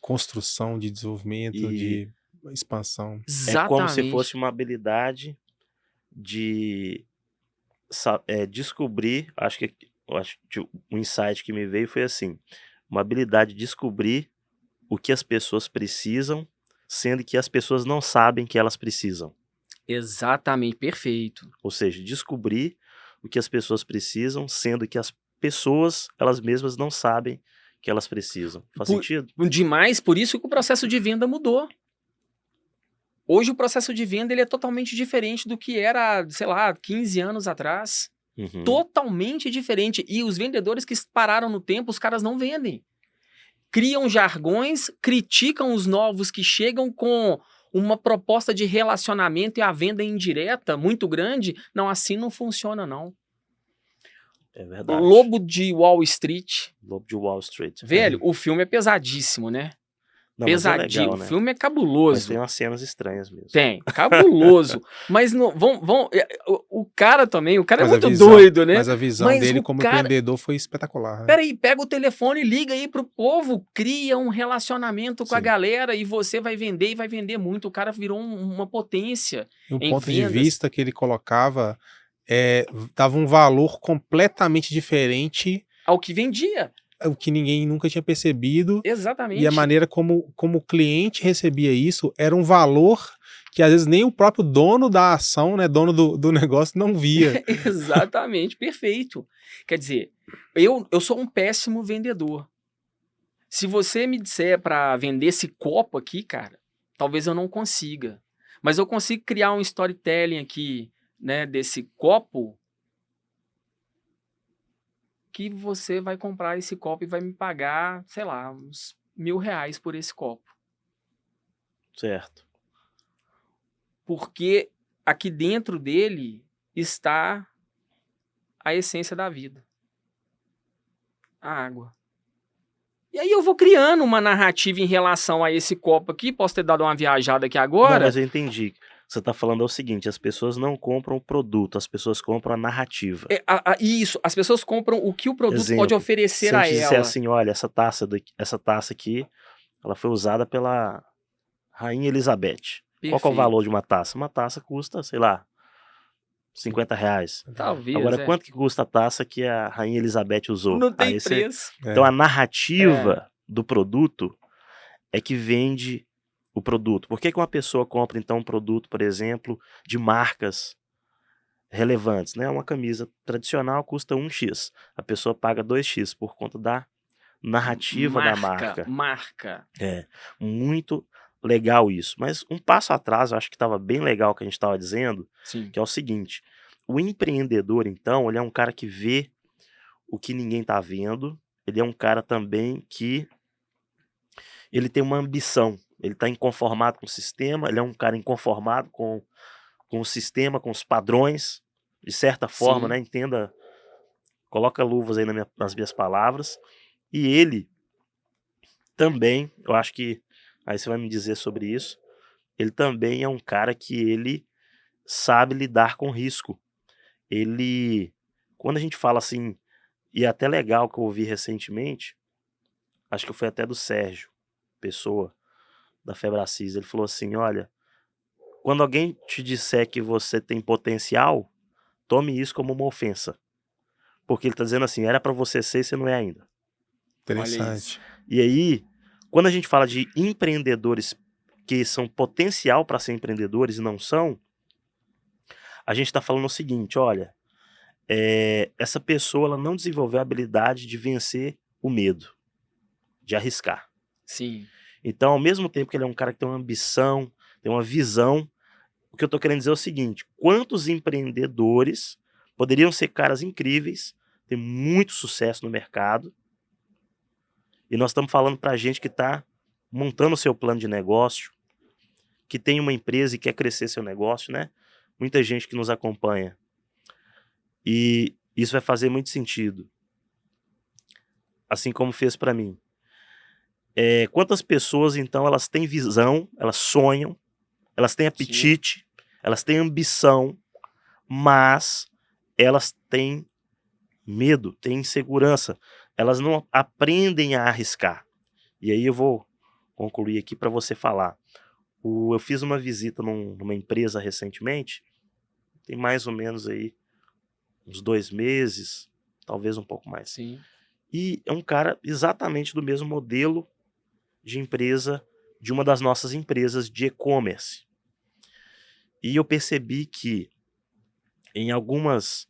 construção, de desenvolvimento, E de expansão. é como se Exatamente. fosse uma habilidade de descobrir. Eu acho que o insight que me veio foi assim: uma habilidade de descobrir o que as pessoas precisam, sendo que as pessoas não sabem que elas precisam. Exatamente, perfeito. Ou seja, descobrir o que as pessoas precisam, sendo que as pessoas, elas mesmas não sabem que elas precisam. Faz sentido? Demais, por isso que o processo de venda mudou. Hoje o processo de venda ele é totalmente diferente do que era, sei lá, 15 anos atrás. Uhum. Totalmente diferente. E os vendedores que pararam no tempo, os caras não vendem. Criam jargões, criticam os novos que chegam com uma proposta de relacionamento e a venda indireta muito grande. Não, assim não funciona, não. É verdade. Lobo de Wall Street. Lobo de Wall Street. Velho, o filme é pesadíssimo, né? Não, mas é Pesadinho. legal, O né? filme é Mas cabuloso. tem umas cenas estranhas mesmo. Tem, cabuloso. Mas não, o cara também, o cara é Mas a muito visão- doido, né? Mas a visão Mas dele o como cara- empreendedor foi espetacular. Né? Peraí, pega o telefone, liga aí pro povo, cria um relacionamento com a Sim. galera e você vai vender e vai vender muito. O cara virou uma potência. E o em ponto de vendas. vista que ele colocava dava um valor completamente diferente Ao que vendia. o que ninguém nunca tinha percebido. Exatamente. E a maneira como o cliente recebia isso era um valor que às vezes nem o próprio dono da ação, né, dono do negócio, não via. Exatamente, perfeito. Quer dizer, eu sou um péssimo vendedor. Se você me disser para vender esse copo aqui, cara, talvez eu não consiga. Mas eu consigo criar um storytelling aqui, né, desse copo, que você vai comprar esse copo e vai me pagar, sei lá, uns R$ 1.000 por esse copo. Certo. Porque aqui dentro dele está a essência da vida. A água. E aí eu vou criando uma narrativa em relação a esse copo aqui. Posso ter dado uma viajada aqui Não, agora? mas eu entendi. Você tá falando é o seguinte, as pessoas não compram o produto, as pessoas compram a narrativa. Isso, as pessoas compram o que o produto pode Exemplo, oferecer se eu a te disser ela. assim, olha, essa taça aqui, ela foi usada pela Rainha Elizabeth. Qual que é o valor de uma taça? Uma taça custa, sei lá, R$ 50. Talvez, Agora, quanto que custa a taça que a Rainha Elizabeth usou? Não tem Aí você... preço. Então a narrativa do produto é que vende o produto. Por que que uma pessoa compra então um produto, por exemplo, de marcas relevantes, né? Uma camisa tradicional custa 1x. A pessoa paga 2x por conta da narrativa da marca. Marca. É, muito legal isso. Mas um passo atrás, eu acho que estava bem legal o que a gente estava dizendo, Sim. que é o seguinte, o empreendedor, então, ele é um cara que vê o que ninguém está vendo, ele é um cara também que ele tem uma ambição, ele está inconformado com o sistema, ele é um cara inconformado com o sistema, com os padrões, de certa forma, Sim. né? Entenda, coloca luvas aí nas minhas palavras, e ele também, eu acho que, aí você vai me dizer sobre isso, ele também é um cara que ele sabe lidar com risco. Ele, quando a gente fala assim, e é até legal que eu ouvi recentemente, acho que foi até do Sérgio Pessoa, da Febracis, ele falou assim, olha, quando alguém te disser que você tem potencial, tome isso como uma ofensa. Porque ele tá dizendo assim, era pra você ser e você não é ainda. Interessante. E aí, quando a gente fala de empreendedores que são potencial para ser empreendedores e não são, a gente tá falando o seguinte, olha, essa pessoa ela não desenvolveu a habilidade de vencer o medo, de arriscar. Sim. Então, ao mesmo tempo que ele é um cara que tem uma ambição, tem uma visão, o que eu tô querendo dizer é o seguinte, quantos empreendedores poderiam ser caras incríveis, ter muito sucesso no mercado, e nós estamos falando pra gente que tá montando o seu plano de negócio, que tem uma empresa e quer crescer seu negócio, né? Muita gente que nos acompanha. E isso vai fazer muito sentido. Assim como fez pra mim. Quantas pessoas, então, elas têm visão, elas sonham, elas têm apetite, elas têm ambição, mas elas têm medo, têm insegurança. Elas não aprendem a arriscar. E aí eu vou concluir aqui para você falar. Eu fiz uma visita numa empresa recentemente, tem mais ou menos aí uns 2 meses, talvez um pouco mais. Sim. E é um cara exatamente do mesmo modelo de empresa, de uma das nossas empresas de e-commerce. E eu percebi que em algumas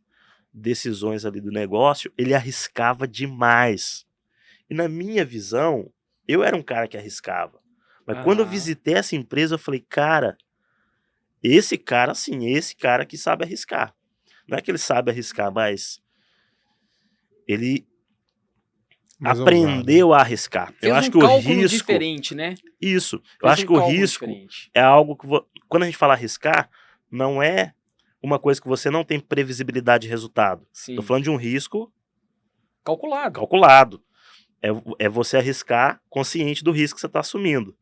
decisões ali do negócio, ele arriscava demais. E na minha visão, eu era um cara que arriscava. Mas quando eu visitei essa empresa, eu falei, cara, esse cara sim, esse cara que sabe arriscar. Não é que ele sabe arriscar, mas ele aprendeu a arriscar. Eu acho que o risco diferente, né? Isso. Eu acho que o risco é algo que quando a gente fala arriscar, não é uma coisa que você não tem previsibilidade de resultado. Sim. Tô falando de um risco calculado. É você arriscar consciente do risco que você está assumindo.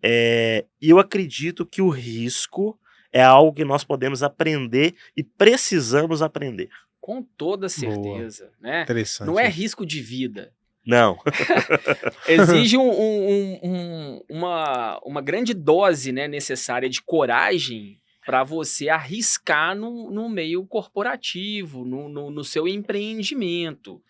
E eu acredito que o risco é algo que nós podemos aprender e precisamos aprender. Com toda certeza, né? Interessante. Não é risco de vida. Não. Exige uma grande dose, né, necessária de coragem para você arriscar no meio corporativo, no seu empreendimento.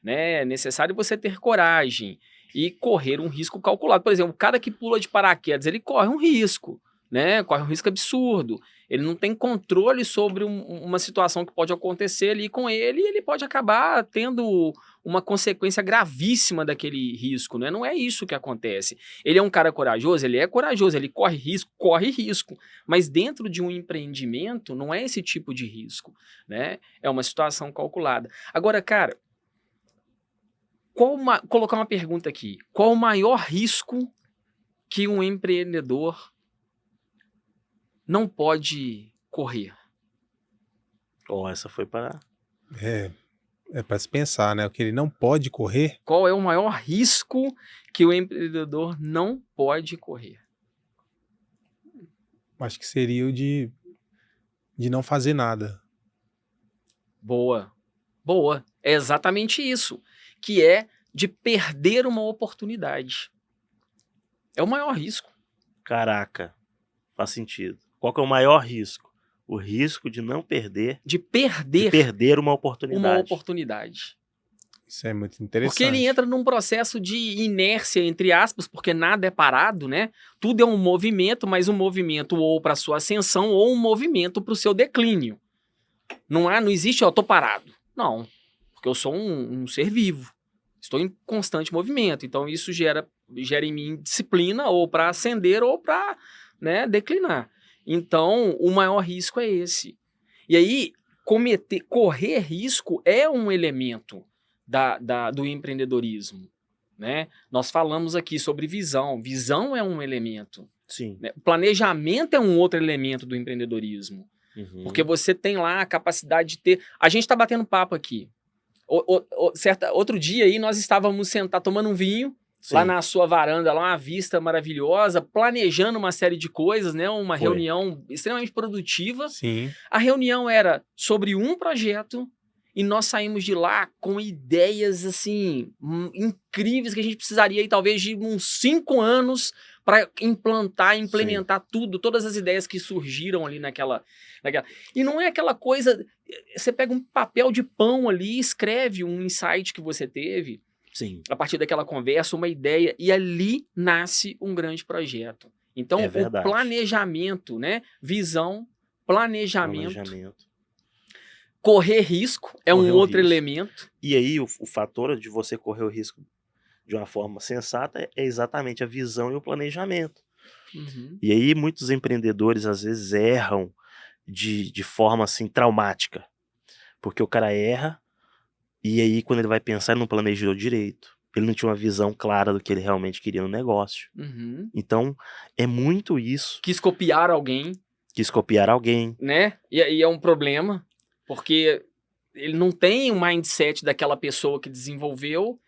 Né? É necessário você ter coragem e correr um risco calculado. Por exemplo, o cara que pula de paraquedas, ele corre um risco, né? Corre um risco absurdo. Ele não tem controle sobre uma situação que pode acontecer ali com ele, e ele pode acabar tendo uma consequência gravíssima daquele risco, né? Não é isso que acontece. Ele é um cara corajoso, ele é corajoso, ele corre risco, mas dentro de um empreendimento não é esse tipo de risco, né? É uma situação calculada. Agora, cara, colocar uma pergunta aqui. Qual o maior risco que um empreendedor não pode correr? Essa foi para... É para se pensar, né? O que ele não pode correr. Qual é o maior risco que o empreendedor não pode correr? Acho que seria o de não fazer nada. Boa. É exatamente isso. Que é de perder uma oportunidade. É o maior risco. Caraca, faz sentido. Qual que é o maior risco? O risco de não perder... De De perder perder uma uma oportunidade. oportunidade. Isso é muito interessante. Porque ele entra num processo de inércia, entre aspas, porque nada é parado, né? Tudo é um movimento, mas um movimento ou para sua ascensão ou um movimento para o seu declínio. Não existe, tô parado. Não, porque eu sou um ser vivo. Estou em constante movimento. Então isso gera em mim disciplina ou para ascender ou para, né, declinar. Então o maior risco é esse. E aí, correr risco é um elemento do empreendedorismo, né? Nós falamos aqui sobre visão. Visão é um elemento, Sim. né? Planejamento é um outro elemento do empreendedorismo. Uhum. Porque você tem lá a capacidade de ter... A gente está batendo papo aqui. Outro dia aí nós estávamos sentados tomando um vinho, Sim. lá na sua varanda, lá uma vista maravilhosa, planejando uma série de coisas, né? Uma reunião extremamente produtiva. Sim. A reunião era sobre um projeto e nós saímos de lá com ideias, assim, incríveis que a gente precisaria aí talvez de uns 5 anos para implementar tudo, todas as ideias que surgiram ali naquela... E não é aquela coisa... Você pega um papel de pão ali e escreve um insight que você teve, Sim. a partir daquela conversa, uma ideia, e ali nasce um grande projeto. Então, o planejamento, né? Visão, planejamento. Correr risco é um outro elemento. E aí, o fator de você correr o risco de uma forma sensata é exatamente a visão e o planejamento. Uhum. E aí, muitos empreendedores, às vezes, erram de forma, assim, traumática. Porque o cara erra, e aí, quando ele vai pensar, ele não planejou direito. Ele não tinha uma visão clara do que ele realmente queria no negócio. Uhum. Então, é muito isso. Quis copiar alguém. Né? E é um problema, porque ele não tem o mindset daquela pessoa que desenvolveu.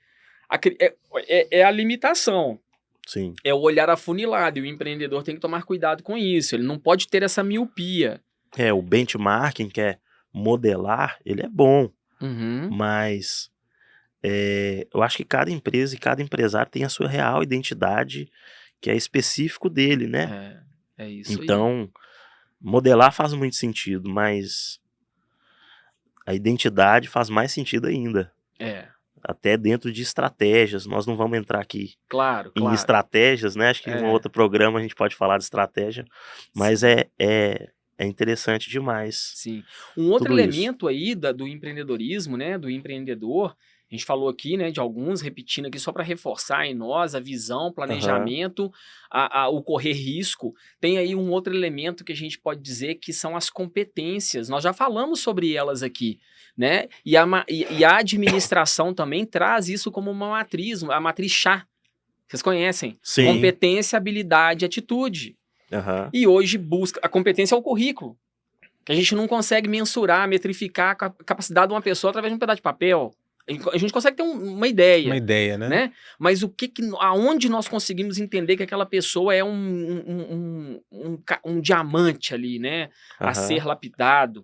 É a limitação. Sim. É o olhar afunilado, e o empreendedor tem que tomar cuidado com isso. Ele não pode ter essa miopia. O benchmarking, que é modelar, ele é bom. Uhum. Mas eu acho que cada empresa e cada empresário tem a sua real identidade, que é específico dele, né? É isso então, aí. Modelar faz muito sentido, mas a identidade faz mais sentido ainda. Até dentro de estratégias. Nós não vamos entrar aqui em estratégias, né? Acho que em um outro programa a gente pode falar de estratégia, mas é interessante demais. Sim. Um outro elemento aí do empreendedorismo, né? Do empreendedor, a gente falou aqui, né, de alguns, repetindo aqui só para reforçar em nós a visão, planejamento, o correr risco. Tem aí um outro elemento que a gente pode dizer que são as competências. Nós já falamos sobre elas aqui, né? E a administração também traz isso como uma matriz, a matriz chá. Vocês conhecem? Sim. Competência, habilidade, atitude. E hoje a competência é o currículo, que a gente não consegue mensurar, metrificar a capacidade de uma pessoa através de um pedaço de papel. A gente consegue ter uma ideia. Uma ideia, né? Mas aonde nós conseguimos entender que aquela pessoa é um diamante ali, né? A ser lapidado.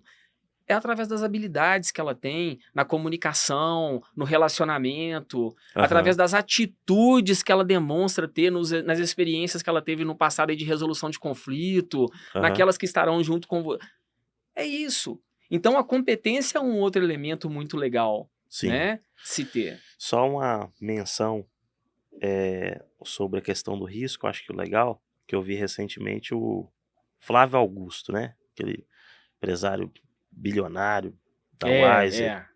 É através das habilidades que ela tem na comunicação, no relacionamento, através das atitudes que ela demonstra ter nas experiências que ela teve no passado aí de resolução de conflito, naquelas que estarão junto com você. É isso. Então a competência é um outro elemento muito legal, né? Se ter. Só uma menção sobre a questão do risco, acho que o legal, que eu vi recentemente o Flávio Augusto, né? aquele empresário bilionário da Wiser.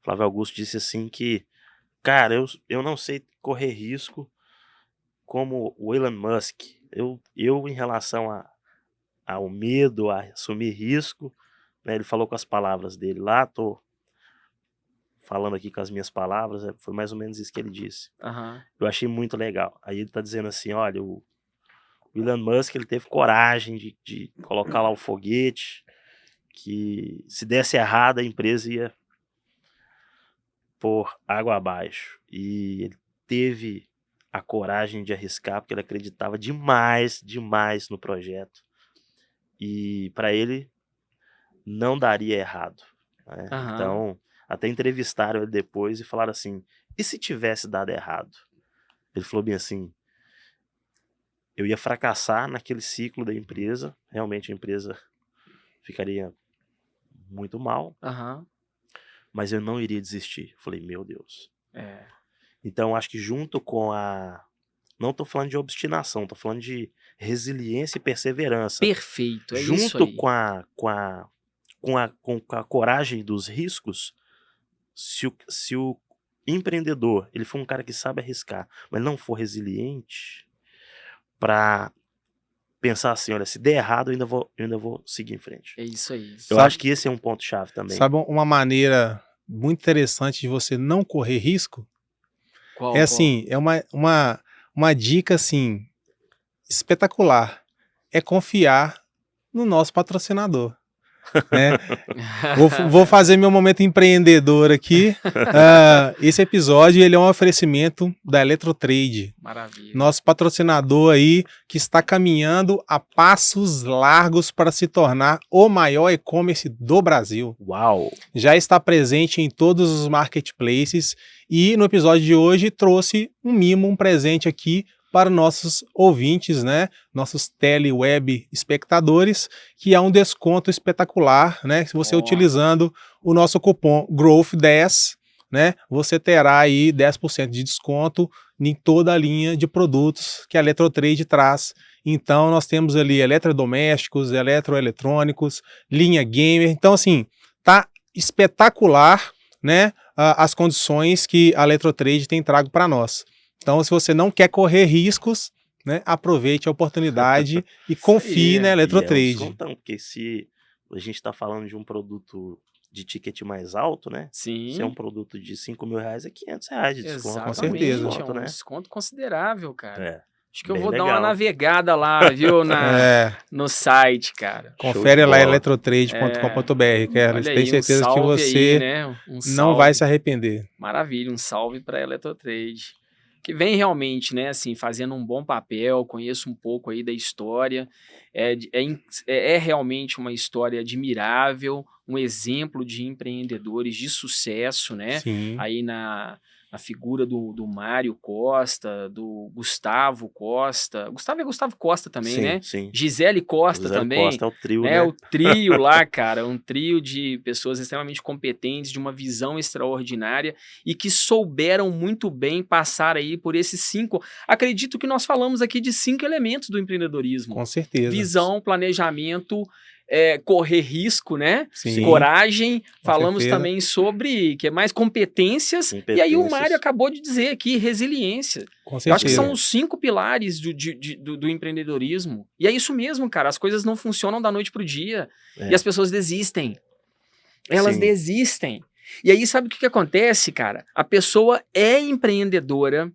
Flávio Augusto disse assim que, cara, eu não sei correr risco como o Elon Musk. Eu em relação ao medo, a assumir risco, né, ele falou com as palavras dele lá, tô falando aqui com as minhas palavras, foi mais ou menos isso que ele disse. Eu achei muito legal. Aí ele tá dizendo assim, olha, o Elon Musk, ele teve coragem de colocar lá o foguete, que se desse errado a empresa ia por água abaixo. E ele teve a coragem de arriscar, porque ele acreditava demais no projeto. E para ele não daria errado, né? Então, até entrevistaram ele depois e falaram assim, e se tivesse dado errado? Ele falou bem assim, eu ia fracassar naquele ciclo da empresa, realmente a empresa ficaria muito mal, mas eu não iria desistir. Eu falei, meu Deus. Então, acho que junto com não tô falando de obstinação, tô falando de resiliência e perseverança. Perfeito, é junto isso aí. com a coragem dos riscos, se o empreendedor, ele for um cara que sabe arriscar, mas não for resiliente para pensar assim, olha, se der errado, eu ainda vou seguir em frente. É isso aí. Eu acho que esse é um ponto-chave também. Sabe uma maneira muito interessante de você não correr risco? Qual? Assim, é uma dica assim, espetacular. É confiar no nosso patrocinador. Né? Vou fazer meu momento empreendedor aqui. Esse episódio ele é um oferecimento da Eletrotrade. Maravilha. Nosso patrocinador aí que está caminhando a passos largos para se tornar o maior e-commerce do Brasil. Uau! Já está presente em todos os marketplaces e no episódio de hoje trouxe um mimo, um presente aqui para nossos ouvintes, né? Nossos teleweb espectadores, que é um desconto espetacular, né? Se você utilizando o nosso cupom GROWTH10, né? Você terá aí 10% de desconto em toda a linha de produtos que a Eletrotrade traz. Então, nós temos ali eletrodomésticos, eletroeletrônicos, linha gamer. Então, assim, tá espetacular, né? As condições que a Eletrotrade tem trago para nós. Então, se você não quer correr riscos, né, aproveite a oportunidade e confie na Eletrotrade. Porque se a gente está falando de um produto de ticket mais alto, né? Sim. Se é um produto de R$5.000, é R$500 de desconto. Exatamente. Com certeza. É um desconto considerável, cara. Acho que eu vou legal. dar uma navegada lá, viu, no site, cara. Confere lá eletrotrade.com.br, Carlos. Tenho certeza que você aí, né? não vai se arrepender. Maravilha, um salve para a Eletrotrade. Que vem realmente, né, assim, fazendo um bom papel, conheço um pouco aí da história, é realmente uma história admirável, um exemplo de empreendedores de sucesso, né, Sim. aí na figura do Mário Costa, do Gustavo Costa, Gustavo Costa também, sim, né, sim. Gisele Costa também, Costa é o trio, né, né? o trio lá, cara, um trio de pessoas extremamente competentes, de uma visão extraordinária e que souberam muito bem passar aí por esses 5, acredito que nós falamos aqui de 5 elementos do empreendedorismo. Com certeza. Visão, planejamento, correr risco, né? Sim. Coragem, falamos certeza. também sobre mais competências, e aí o Mário acabou de dizer aqui, resiliência. Com Eu acho que certeza. são os 5 pilares do empreendedorismo. E é isso mesmo, cara, as coisas não funcionam da noite pro dia, e as pessoas desistem. Elas desistem. E aí sabe o que acontece, cara? A pessoa é empreendedora.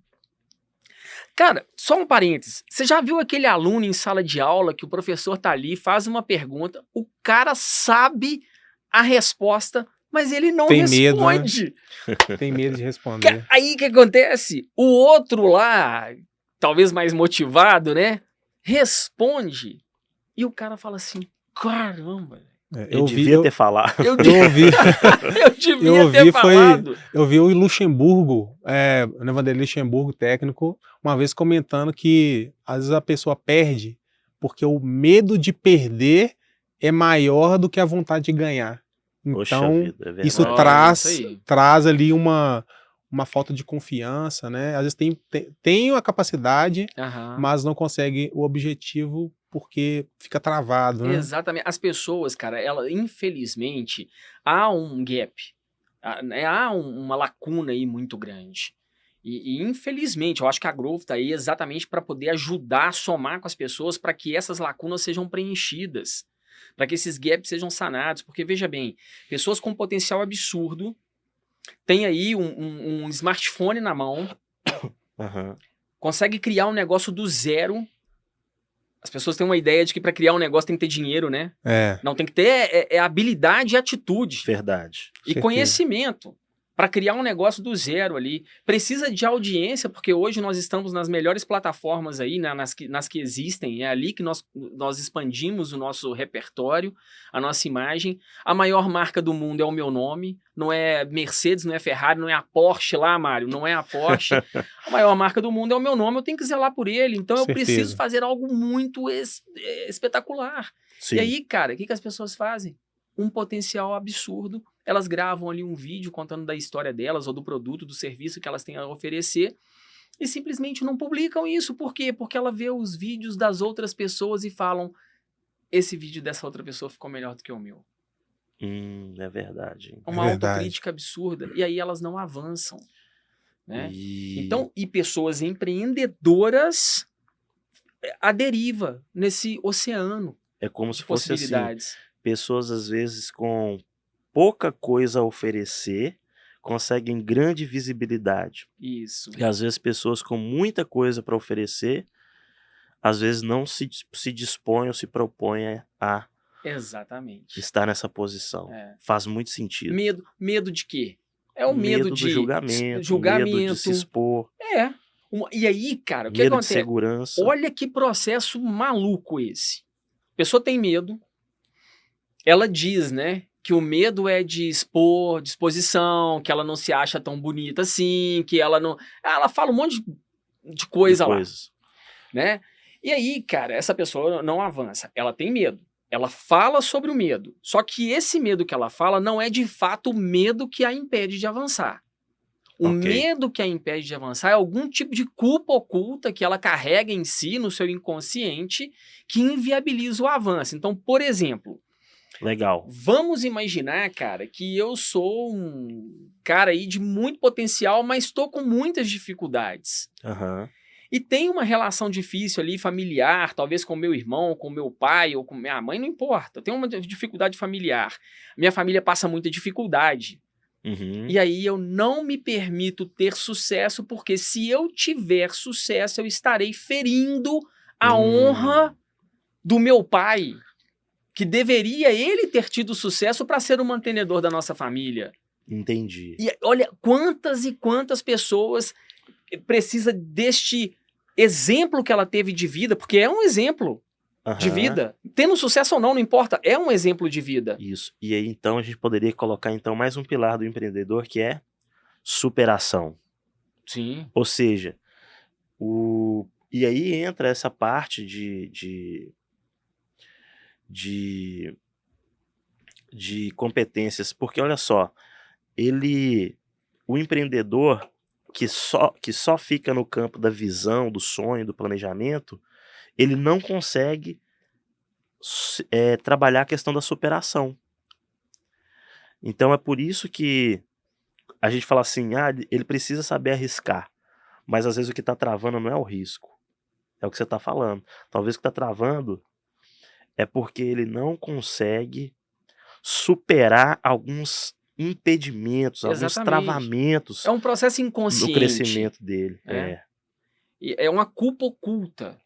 Cara, só um parênteses. Você já viu aquele aluno em sala de aula que o professor tá ali, faz uma pergunta, o cara sabe a resposta, mas ele não responde. Medo, né? Tem medo de responder. Aí o que acontece? O outro lá, talvez mais motivado, né? Responde. E o cara fala assim, caramba... Eu devia ter falado. Eu devia ter falado. Eu vi o Luxemburgo, o Vanderlei Luxemburgo, técnico, uma vez comentando que às vezes a pessoa perde porque o medo de perder é maior do que a vontade de ganhar. Então, isso traz ali uma falta de confiança, né? Às vezes tem a capacidade, mas não consegue o objetivo porque fica travado, né? Exatamente. As pessoas, cara, infelizmente, há um gap, uma lacuna aí muito grande. E, infelizmente, eu acho que a Growth tá aí exatamente para poder ajudar a somar com as pessoas para que essas lacunas sejam preenchidas, para que esses gaps sejam sanados. Porque, veja bem, pessoas com potencial absurdo têm aí um smartphone na mão, Aham. consegue criar um negócio do zero. As pessoas têm uma ideia de que para criar um negócio tem que ter dinheiro, né? É, Não, tem que ter habilidade e atitude. Verdade. E certeza. conhecimento para criar um negócio do zero ali. Precisa de audiência, porque hoje nós estamos nas melhores plataformas aí, né, nas que existem. É ali que nós expandimos o nosso repertório, a nossa imagem. A maior marca do mundo é o meu nome. Não é Mercedes, não é Ferrari, não é a Porsche lá, Mário. Não é a Porsche. A maior marca do mundo é o meu nome. Eu tenho que zelar por ele. Então eu Certeza. preciso fazer algo muito espetacular. Sim. E aí, cara, o que as pessoas fazem? Um potencial absurdo. Elas gravam ali um vídeo contando da história delas ou do produto, do serviço que elas têm a oferecer e simplesmente não publicam isso. Por quê? Porque ela vê os vídeos das outras pessoas e falam: esse vídeo dessa outra pessoa ficou melhor do que o meu. É verdade. Uma verdade. autocrítica absurda. E aí elas não avançam, né? E Então, e pessoas empreendedoras à deriva nesse oceano é como de se fosse assim, possibilidades. pessoas às vezes com pouca coisa a oferecer conseguem grande visibilidade. Isso. E às vezes pessoas com muita coisa para oferecer, às vezes não se dispõem ou se propõem a Exatamente. estar nessa posição. É. Faz muito sentido. Medo de quê? É o medo do de julgamento, medo de se expor, E aí, cara, o que medo de acontece? segurança. Olha que processo maluco esse. A pessoa tem medo. Ela diz, né, que o medo é de expor, de exposição, que ela não se acha tão bonita assim, que ela não... Ela fala um monte de coisa lá, coisas. né? E aí, cara, essa pessoa não avança. Ela tem medo. Ela fala sobre o medo. Só que esse medo que ela fala não é de fato o medo que a impede de avançar. O Ok. medo que a impede de avançar é algum tipo de culpa oculta que ela carrega em si, no seu inconsciente, que inviabiliza o avanço. Então, por exemplo, Legal. vamos imaginar, cara, que eu sou um cara aí de muito potencial, mas estou com muitas dificuldades. Aham. E tem uma relação difícil ali, familiar, talvez com meu irmão, com meu pai ou com minha mãe, não importa. Eu tenho uma dificuldade familiar. Minha família passa muita dificuldade. Uhum. E aí eu não me permito ter sucesso, porque se eu tiver sucesso, eu estarei ferindo a honra do meu pai, que deveria ele ter tido sucesso para ser o mantenedor da nossa família. Entendi. E olha quantas e quantas pessoas precisa deste exemplo que ela teve de vida, porque é um exemplo de Aham. vida. Tendo sucesso ou não, não importa, é um exemplo de vida. Isso. E aí, então, a gente poderia colocar, então, mais um pilar do empreendedor, que é superação. Sim. Ou seja, e aí entra essa parte de competências, porque olha só, o empreendedor que só fica no campo da visão, do sonho, do planejamento, ele não consegue trabalhar a questão da superação. Então é por isso que a gente fala assim, ele precisa saber arriscar, mas às vezes o que está travando não é o risco, é o que você está falando. Talvez o que está travando é porque ele não consegue superar alguns impedimentos, alguns Exatamente. travamentos É um processo no inconsciente. crescimento dele. E é uma culpa oculta.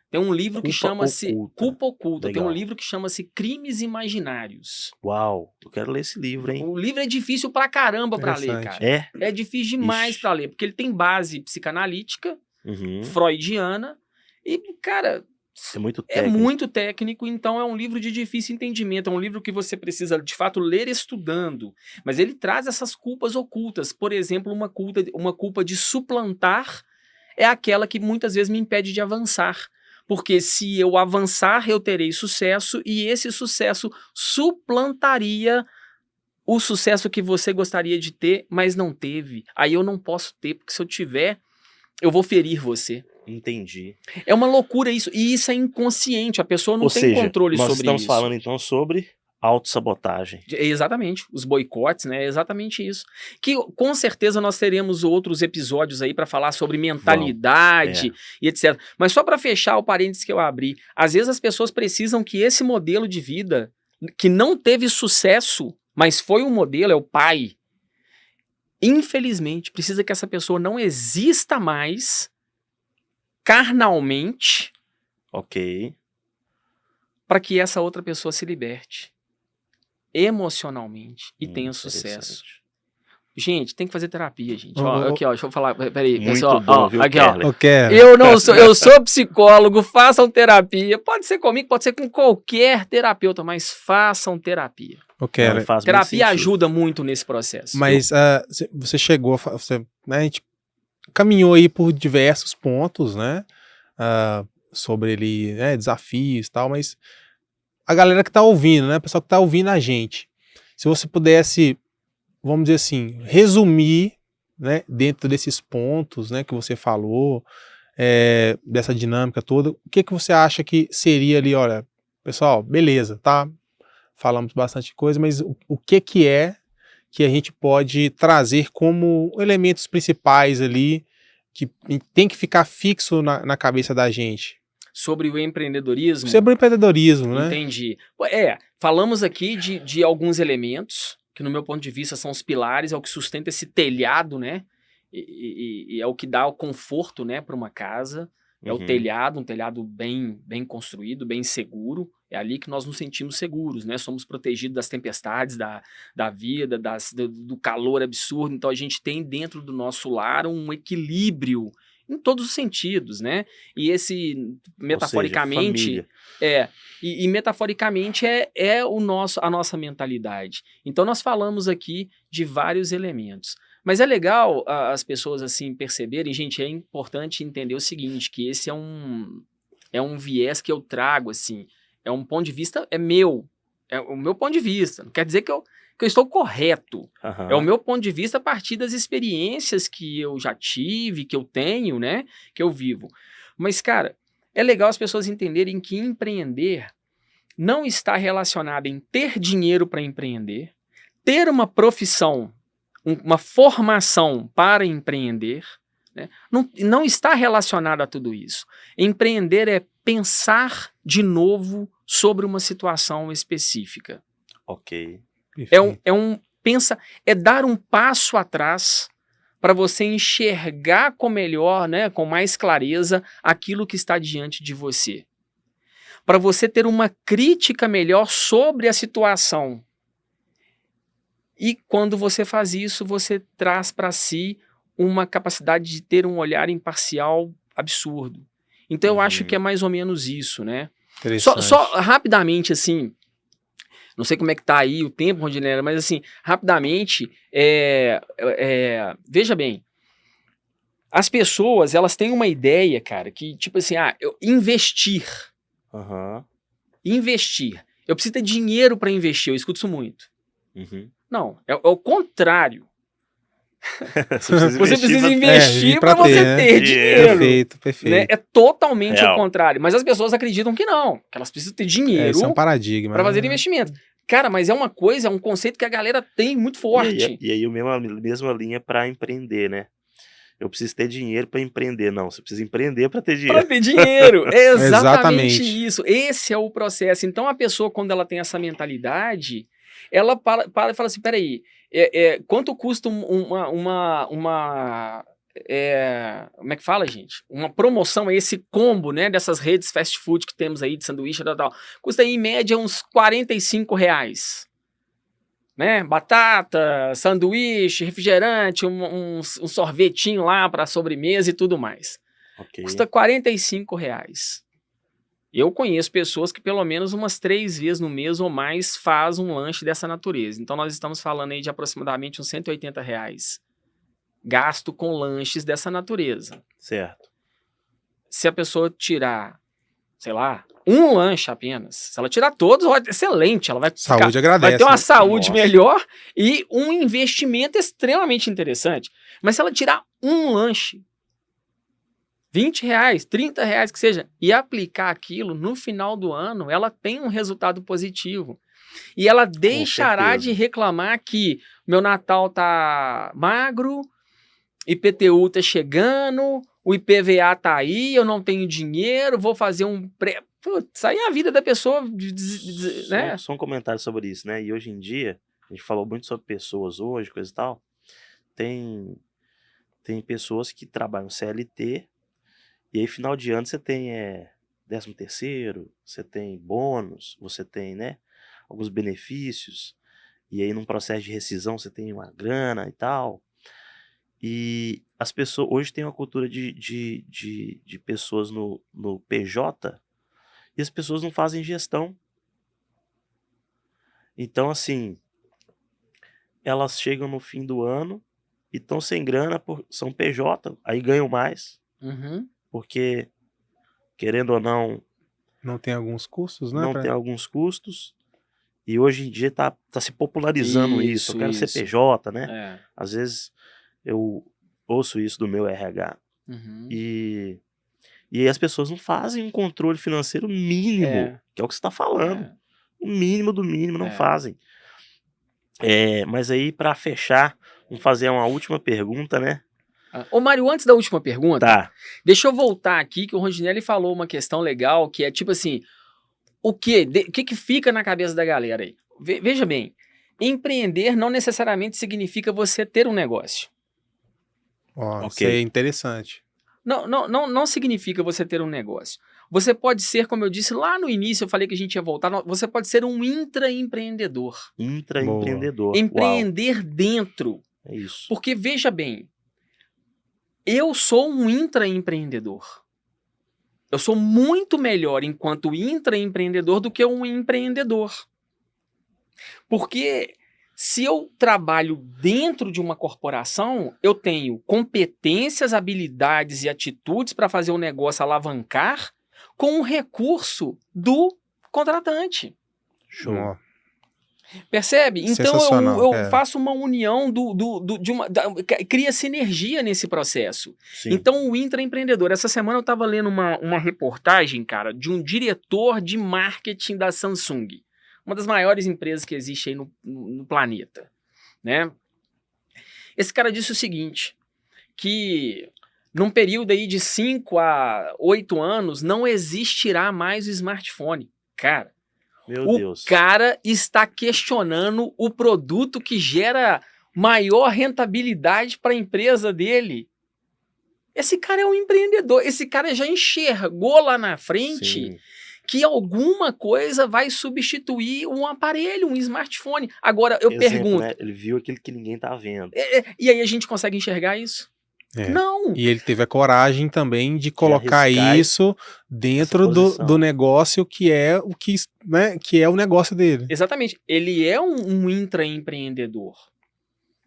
Tem um livro que Culpa chama-se oculta. Culpa Oculta. Tem um Legal. livro que chama-se Crimes Imaginários. Uau, eu quero ler esse livro, hein? O livro é difícil pra caramba pra ler, Interessante. cara. É? É difícil demais Ixi. pra ler, porque ele tem base psicanalítica, Uhum. freudiana, e, cara, É muito é técnico. muito técnico, então é um livro de difícil entendimento, é um livro que você precisa, de fato, ler estudando. Mas ele traz essas culpas ocultas. Por exemplo, uma culpa de suplantar é aquela que muitas vezes me impede de avançar. Porque se eu avançar, eu terei sucesso, e esse sucesso suplantaria o sucesso que você gostaria de ter, mas não teve. Aí eu não posso ter, porque se eu tiver, eu vou ferir você. Entendi. É uma loucura isso, e isso é inconsciente, a pessoa não Ou tem seja, controle nós sobre estamos isso. falando então sobre autossabotagem. Exatamente, os boicotes, né? É exatamente isso. Que com certeza nós teremos outros episódios aí para falar sobre mentalidade e etc. Mas só para fechar o parênteses que eu abri, às vezes as pessoas precisam que esse modelo de vida, que não teve sucesso, mas foi um modelo, é o pai, infelizmente, precisa que essa pessoa não exista mais carnalmente Ok. para que essa outra pessoa se liberte emocionalmente e tenha sucesso. Interessante. Gente, tem que fazer terapia, gente. Ô, Ó, ô, aqui, ó, deixa eu falar. Peraí, Muito pessoal. bom, Ó, viu, aqui, ó. Keller? Eu quero. Eu sou psicólogo, façam terapia. Pode ser comigo, pode ser com qualquer terapeuta, mas façam terapia. Eu quero. Não, faz muito Terapia sentido. ajuda muito nesse processo. Mas você chegou, né, a gente caminhou aí por diversos pontos, né? Sobre ele, né, desafios e tal, mas a galera que tá ouvindo, né? O pessoal que tá ouvindo a gente, se você pudesse, vamos dizer assim, resumir, né, dentro desses pontos, né, que você falou, dessa dinâmica toda, o que você acha que seria ali, olha, pessoal, beleza, tá? Falamos bastante coisa, mas o que é que a gente pode trazer como elementos principais ali que tem que ficar fixo na cabeça da gente? Sobre o empreendedorismo. Sobre o empreendedorismo, né? Entendi. Falamos aqui de alguns elementos que, no meu ponto de vista, são os pilares, é o que sustenta esse telhado, né? E é o que dá o conforto, né, para uma casa. É o telhado, um telhado bem construído, bem seguro. É ali que nós nos sentimos seguros, né? Somos protegidos das tempestades, da vida, do calor absurdo. Então, a gente tem dentro do nosso lar um equilíbrio em todos os sentidos, né? E esse, metaforicamente, Ou seja, e metaforicamente a nossa mentalidade. Então, nós falamos aqui de vários elementos. Mas é legal as pessoas assim perceberem, gente, é importante entender o seguinte, que esse é um viés que eu trago, assim, é um ponto de vista, é o meu ponto de vista, não quer dizer que eu estou correto, é o meu ponto de vista a partir das experiências que eu já tive, que eu tenho, né, que eu vivo. Mas, cara, é legal as pessoas entenderem que empreender não está relacionado em ter dinheiro para empreender, ter uma profissão, uma formação para empreender, né? Não está relacionado a tudo isso. Empreender é pensar de novo sobre uma situação específica. Ok. É dar um passo atrás para você enxergar com melhor, né, com mais clareza, aquilo que está diante de você. Para você ter uma crítica melhor sobre a situação. E quando você faz isso, você traz para si uma capacidade de ter um olhar imparcial absurdo. Então eu acho que é mais ou menos isso, né? Só rapidamente, assim, não sei como é que tá aí o tempo, Rondinella, mas assim, rapidamente, veja bem, as pessoas, elas têm uma ideia, cara, que tipo assim, investir. Investir. Eu preciso ter dinheiro para investir, eu escuto isso muito. Não, é o contrário. Você precisa investir para você ter dinheiro. Perfeito. Né? É totalmente o contrário. Mas as pessoas acreditam que não, que elas precisam ter dinheiro isso é um paradigma para fazer investimento. Cara, mas é um conceito que a galera tem muito forte. E aí a mesma linha para empreender, né? Eu preciso ter dinheiro para empreender. Não, você precisa empreender para ter dinheiro. Para ter dinheiro, é exatamente isso. Esse é o processo. Então a pessoa, quando ela tem essa mentalidade, ela para e fala assim, peraí, quanto custa como é que fala, gente? Uma promoção, esse combo, né, dessas redes fast food que temos aí de sanduíche e tal, custa aí, em média uns R$45. Né? Batata, sanduíche, refrigerante, um sorvetinho lá para sobremesa e tudo mais. Custa R$45. Eu conheço pessoas que pelo menos umas 3 vezes no mês ou mais faz um lanche dessa natureza. Então nós estamos falando aí de aproximadamente uns R$180 gasto com lanches dessa natureza. Certo. Se a pessoa tirar, sei lá, um lanche apenas, se ela tirar todos, excelente, ela vai agradece, vai ter uma saúde melhor e um investimento extremamente interessante. Mas se ela tirar um lanche, R$20, R$30 que seja, e aplicar aquilo no final do ano, ela tem um resultado positivo. E ela deixará de reclamar que meu Natal tá magro, IPTU tá chegando, o IPVA tá aí, eu não tenho dinheiro, vou fazer um pré... Putz, aí é a vida da pessoa, né? Só um comentário sobre isso, né? E hoje em dia, a gente falou muito sobre pessoas hoje, coisa e tal, tem pessoas que trabalham CLT, e aí final de ano você tem 13º, você tem bônus, você tem, né, alguns benefícios, e aí num processo de rescisão você tem uma grana e tal. E as pessoas hoje tem uma cultura de pessoas no PJ, e as pessoas não fazem gestão. Então, assim, elas chegam no fim do ano e estão sem grana, são PJ, aí ganham mais, porque, querendo ou não, não tem alguns custos, né? não tem alguns custos, e hoje em dia tá se popularizando isso. Eu quero ser PJ, né? Às vezes eu ouço isso do meu RH. E as pessoas não fazem um controle financeiro mínimo, que é o que você está falando. O mínimo do mínimo não fazem. Mas aí, para fechar, vamos fazer uma última pergunta, né? Ô, Mário, antes da última pergunta, Tá. Deixa eu voltar aqui, que o Rondinelli falou uma questão legal, que é tipo assim, o que fica na cabeça da galera aí? Veja bem, empreender não necessariamente significa você ter um negócio. Isso é interessante. Não significa você ter um negócio. Você pode ser, como eu disse lá no início, eu falei que a gente ia voltar, você pode ser um intraempreendedor. Intraempreendedor. Empreender dentro. É isso. Porque, veja bem, eu sou um intraempreendedor. Eu sou muito melhor enquanto intraempreendedor do que um empreendedor. Porque se eu trabalho dentro de uma corporação, eu tenho competências, habilidades e atitudes para fazer o negócio alavancar com o recurso do contratante. Show. Percebe? Então eu faço uma união cria sinergia nesse processo. Sim. Então o intraempreendedor, essa semana eu estava lendo uma reportagem, cara, de um diretor de marketing da Samsung, uma das maiores empresas que existe aí no planeta, né? Esse cara disse o seguinte, que num período aí de 5 a 8 anos não existirá mais o smartphone. Cara, Deus. Cara está questionando o produto que gera maior rentabilidade para a empresa dele. Esse cara é um empreendedor. Esse cara já enxergou lá na frente que alguma coisa vai substituir um aparelho, um smartphone. Agora, eu pergunto... Né? Ele viu aquilo que ninguém tá vendo. E aí a gente consegue enxergar isso? Não. E ele teve a coragem também de colocar isso dentro do negócio que é o negócio dele. Exatamente. Ele é um intraempreendedor.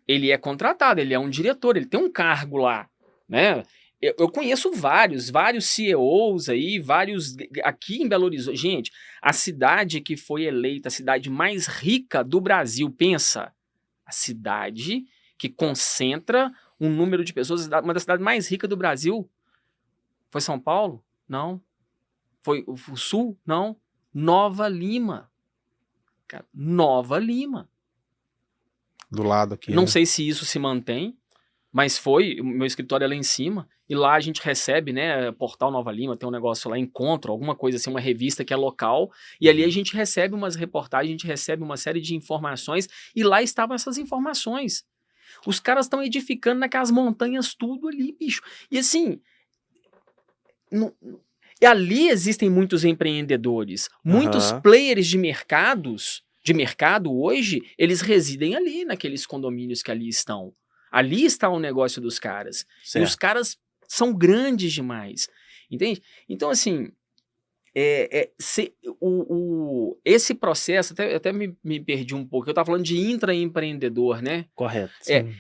Ele é contratado, ele é um diretor, ele tem um cargo lá, né? Eu conheço vários CEOs aí, vários aqui em Belo Horizonte. Gente, a cidade que foi eleita a cidade mais rica do Brasil, pensa, a cidade que concentra um número de pessoas, uma das cidades mais ricas do Brasil. Foi São Paulo? Não. Foi o Sul? Não. Nova Lima. Cara, Nova Lima. Do lado aqui. Não sei se isso se mantém, mas foi. O meu escritório é lá em cima. E lá a gente recebe, né? Portal Nova Lima, tem um negócio lá, Encontro, alguma coisa assim, uma revista que é local. E ali a gente recebe umas reportagens, a gente recebe uma série de informações. E lá estavam essas informações. Os caras estão edificando naquelas montanhas tudo ali, bicho. E assim, e ali existem muitos empreendedores, muitos players de mercado hoje, eles residem ali, naqueles condomínios que ali estão. Ali está o negócio dos caras. Certo. E os caras são grandes demais, entende? Então, assim, esse processo, até me perdi um pouco, eu estava falando de intraempreendedor, né? Correto.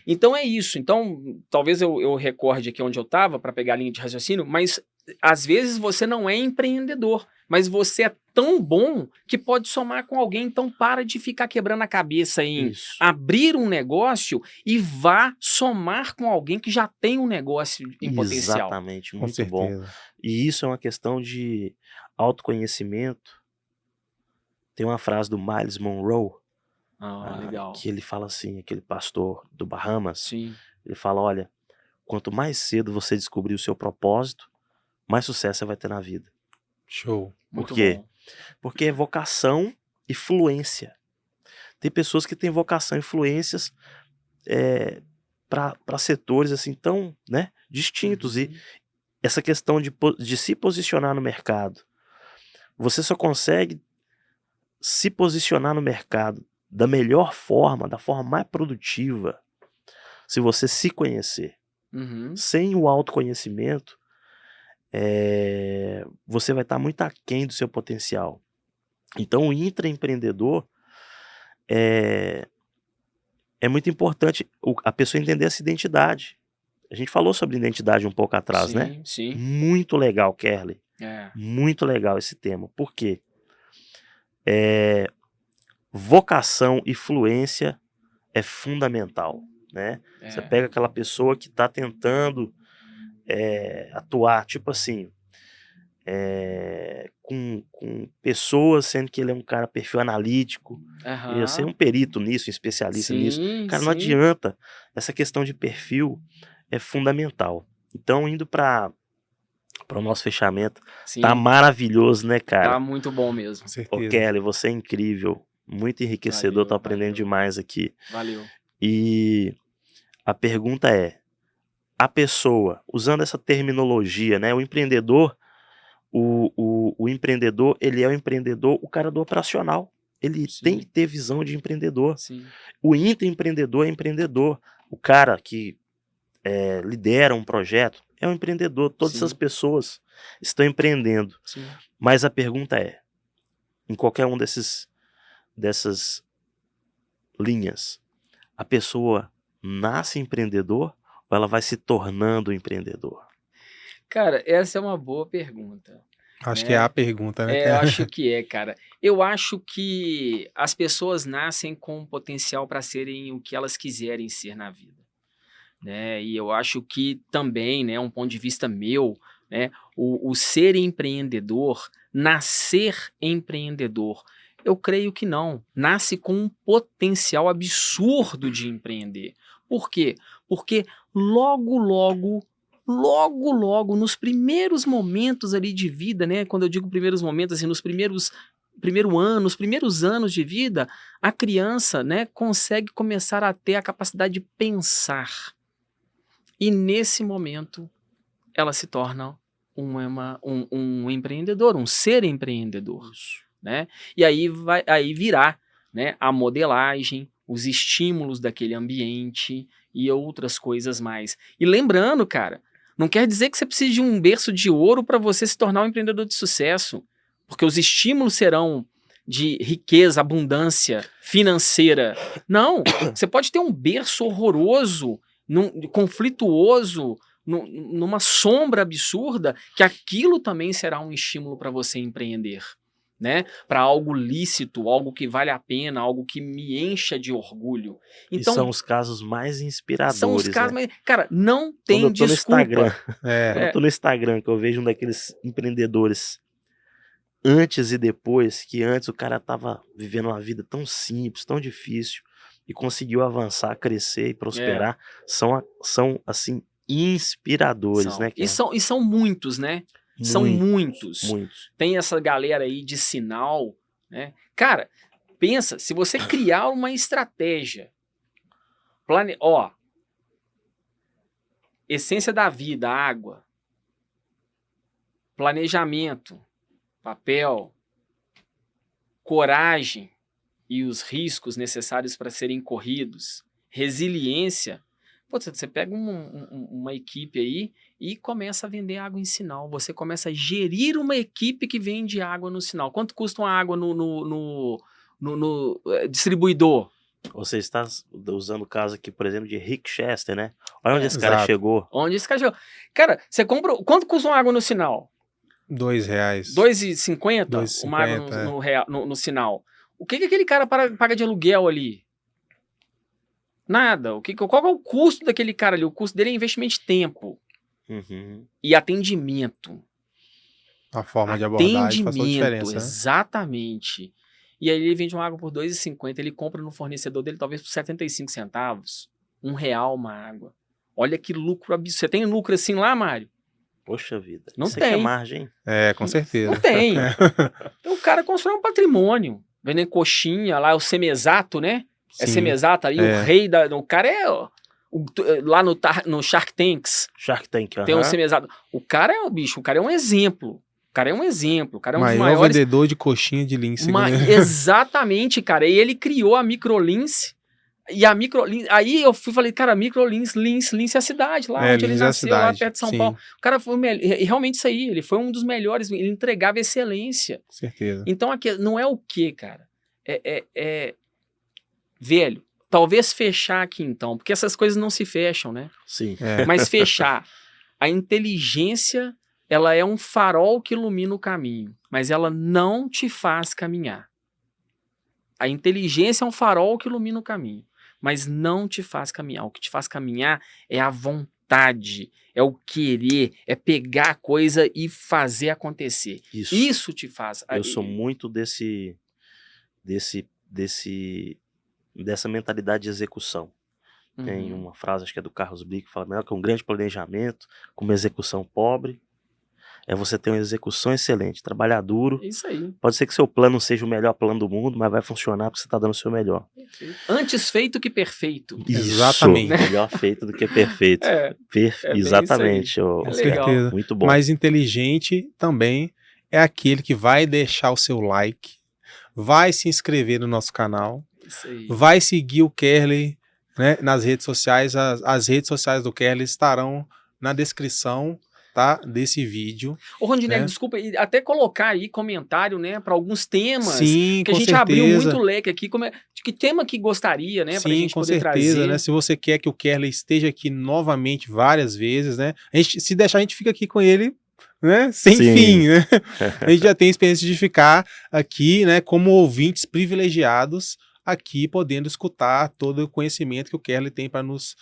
Então é isso. Então, talvez eu recorde aqui onde eu estava para pegar a linha de raciocínio, mas às vezes você não é empreendedor, mas você é tão bom que pode somar com alguém, então para de ficar quebrando a cabeça em Isso. abrir um negócio e vá somar com alguém que já tem um negócio em potencial. Exatamente, Com muito bom. certeza. E isso é uma questão de autoconhecimento. Tem uma frase do Miles Monroe, Legal. que ele fala assim, aquele pastor do Bahamas, Sim. ele fala, olha, quanto mais cedo você descobrir o seu propósito, mais sucesso você vai ter na vida. Show. Muito quê? bom. Porque é vocação e fluência. Tem pessoas que têm vocação e fluências para setores assim tão, né, distintos. E Uhum. essa questão de se posicionar no mercado, você só consegue se posicionar no mercado da melhor forma, da forma mais produtiva, se você se conhecer. Uhum. Sem o autoconhecimento, você vai estar muito aquém do seu potencial. Então, o intraempreendedor é muito importante a pessoa entender essa identidade. A gente falou sobre identidade um pouco atrás, né? Sim. Muito legal, Kerley. É. Muito legal esse tema. Por quê? Vocação e fluência é fundamental, né? Você pega aquela pessoa que está tentando atuar, tipo assim, com pessoas, sendo que ele é um cara perfil analítico, e eu sei um perito nisso, um especialista nisso. Cara, não adianta. Essa questão de perfil é fundamental. Então, indo para o nosso fechamento, tá maravilhoso, né, cara? Tá muito bom mesmo. Com Ô, certeza. Kelly, você é incrível, muito enriquecedor, tô aprendendo demais aqui. Valeu. E a pergunta é, a pessoa, usando essa terminologia, né, o empreendedor, o empreendedor, ele é o empreendedor, o cara do operacional. Ele tem que ter visão de empreendedor. Sim. O intraempreendedor é empreendedor. O cara que lidera um projeto é um empreendedor. Todas essas pessoas estão empreendendo. Sim. Mas a pergunta é, em qualquer um dessas linhas, a pessoa nasce empreendedor ou ela vai se tornando empreendedor? Cara, essa é uma boa pergunta. Acho que é a pergunta, né? Eu acho que cara. Eu acho que as pessoas nascem com potencial para serem o que elas quiserem ser na vida, né? E eu acho que também, né, um ponto de vista meu, né, o ser empreendedor, nascer empreendedor, eu creio que não. Nasce com um potencial absurdo de empreender. Por quê? Porque logo, nos primeiros momentos ali de vida, né? Quando eu digo primeiros momentos, assim, nos primeiros anos de vida, a criança, né, consegue começar a ter a capacidade de pensar. E nesse momento, ela se torna um empreendedor, um ser empreendedor, né? E aí virá, né, a modelagem, os estímulos daquele ambiente e outras coisas mais. E lembrando, cara, não quer dizer que você precise de um berço de ouro para você se tornar um empreendedor de sucesso, porque os estímulos serão de riqueza, abundância financeira. Não, você pode ter um berço horroroso, conflituoso, numa sombra absurda, que aquilo também será um estímulo para você empreender, né? Para algo lícito, algo que vale a pena, algo que me encha de orgulho. Então, e são os casos mais inspiradores, são os casos, né? mas, cara, não tem Quando eu tô desculpa. no Instagram, quando eu tô no Instagram, que eu vejo um daqueles empreendedores antes e depois, que antes o cara tava vivendo uma vida tão simples, tão difícil, e conseguiu avançar, crescer e prosperar, são assim, inspiradores, né? E são muitos, né? São muitos. Tem essa galera aí de sinal, né? Cara, pensa, se você criar uma estratégia, essência da vida, água, planejamento, papel, coragem e os riscos necessários para serem corridos, resiliência. Pô, você pega uma equipe aí e começa a vender água em sinal. Você começa a gerir uma equipe que vende água no sinal. Quanto custa uma água no distribuidor? Você está usando o caso aqui, por exemplo, de Rick Chester, né? Olha onde esse Exato. cara chegou. Onde esse cara chegou? Cara, você compra. Quanto custa uma água no sinal? R$2. R$2,50 uma água no sinal. O que aquele cara paga de aluguel ali? Nada. Qual é o custo daquele cara ali? O custo dele é investimento de tempo Uhum. e atendimento. A forma de abordagem faz toda a diferença, né? Exatamente. E aí ele vende uma água por R$2,50, ele compra no fornecedor dele talvez por 75 centavos. R$1 uma água. Olha que lucro absurdo. Você tem lucro assim lá, Mário? Poxa vida. Não Isso aqui é tem. margem, hein? É, com certeza. Não tem. Então o cara constrói um patrimônio. Vendendo coxinha lá, o Semesato, né? É Sim. Semesato ali, o rei da... O cara é... lá no Shark Tanks, Shark Tank, tem um Semesato. O cara é um bicho, o cara é um exemplo. O cara é um exemplo. O cara é um dos Maior maiores... vendedor de coxinha de lince. Exatamente, cara. E ele criou a Microlince. E a Microlince... Aí eu falei, cara, Microlince, Lince é a cidade, lá onde ele nasceu, lá perto de São Paulo. O cara foi realmente isso aí. Ele foi um dos melhores. Ele entregava excelência. Com certeza. Então, aqui não é o quê, cara? Velho, talvez fechar aqui então, porque essas coisas não se fecham, né? Sim. Mas fechar. A inteligência, ela é um farol que ilumina o caminho, mas ela não te faz caminhar. A inteligência é um farol que ilumina o caminho, mas não te faz caminhar. O que te faz caminhar é a vontade, é o querer, é pegar a coisa e fazer acontecer. Isso te faz... Eu sou muito dessa mentalidade de execução. Tem uma frase, acho que é do Carlos Blick, que fala melhor que um grande planejamento com uma execução pobre é você ter uma execução excelente, trabalhar duro. Isso aí. Pode ser que seu plano não seja o melhor plano do mundo, mas vai funcionar porque você está dando o seu melhor. Antes feito que perfeito. Exatamente. Melhor feito do que perfeito. Exatamente. Com certeza. Muito bom. Mais inteligente também é aquele que vai deixar o seu like, vai se inscrever no nosso canal, vai seguir o Kerley, né, nas redes sociais. As redes sociais do Kerley estarão na descrição, tá, desse vídeo. Ô Rondinelli, desculpa, até colocar aí comentário, né, para alguns temas. Sim, que a gente abriu muito leque aqui. Que tema que gostaria, né, pra gente poder trazer. Né? Se você quer que o Kerley esteja aqui novamente várias vezes, né? Se deixar, a gente fica aqui com ele, né? Sem fim, né? A gente já tem experiência de ficar aqui, né, como ouvintes privilegiados, aqui podendo escutar todo o conhecimento que o Kerley tem para nos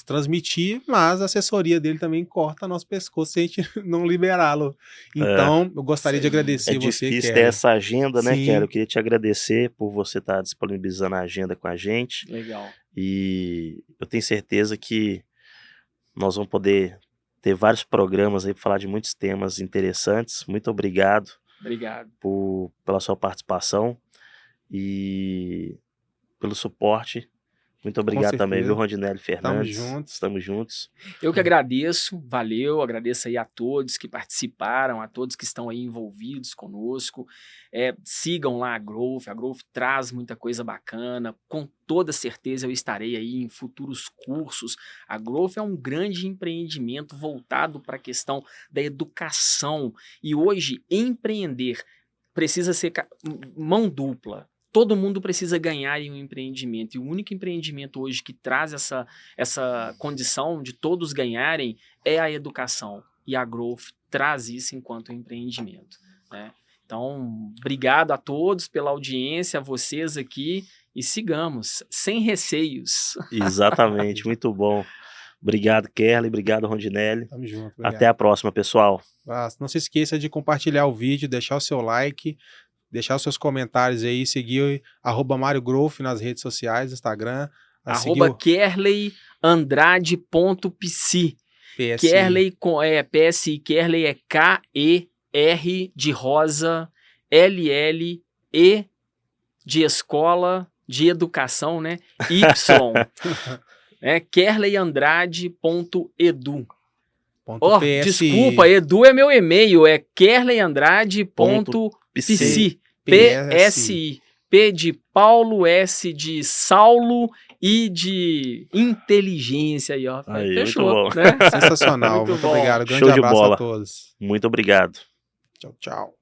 transmitir, mas a assessoria dele também corta nosso pescoço se a gente não liberá-lo. Então, eu gostaria de agradecer você, É difícil Kerley. ter essa agenda, né, Kerley? Eu queria te agradecer por você estar disponibilizando a agenda com a gente. Legal. E eu tenho certeza que nós vamos poder ter vários programas aí para falar de muitos temas interessantes. Muito obrigado. Obrigado. Pela sua participação e pelo suporte. Muito obrigado também, viu, Rondinelli Fernandes? Estamos juntos. Eu que agradeço, valeu, agradeço aí a todos que participaram, a todos que estão aí envolvidos conosco. Sigam lá a Growth traz muita coisa bacana, com toda certeza eu estarei aí em futuros cursos. A Growth é um grande empreendimento voltado para a questão da educação e hoje empreender precisa ser mão dupla. Todo mundo precisa ganhar em um empreendimento. E o único empreendimento hoje que traz essa condição de todos ganharem é a educação. E a Growth traz isso enquanto empreendimento, né? Então, obrigado a todos pela audiência, a vocês aqui. E sigamos, sem receios. Exatamente, muito bom. Obrigado, Kerley. Obrigado, Rondinelli. Tamo junto. Obrigado. Até a próxima, pessoal. Não se esqueça de compartilhar o vídeo, deixar o seu like, deixar os seus comentários aí, seguir @MárioGrowth nas redes sociais, Instagram. @KerleyAndrade.psi. Kerley com PSI, Kerley é K-E-R de rosa, L-L-E de escola, de educação, né? Y. KerleyAndrade.edu. Desculpa, Edu é meu e-mail, é kerleyandrade.psi. P-S-I. P de Paulo, S de Saulo e de inteligência aí, ó. Aí, fechou, né? Sensacional, muito obrigado. Grande Show de abraço bola a todos. Muito obrigado. Tchau, tchau.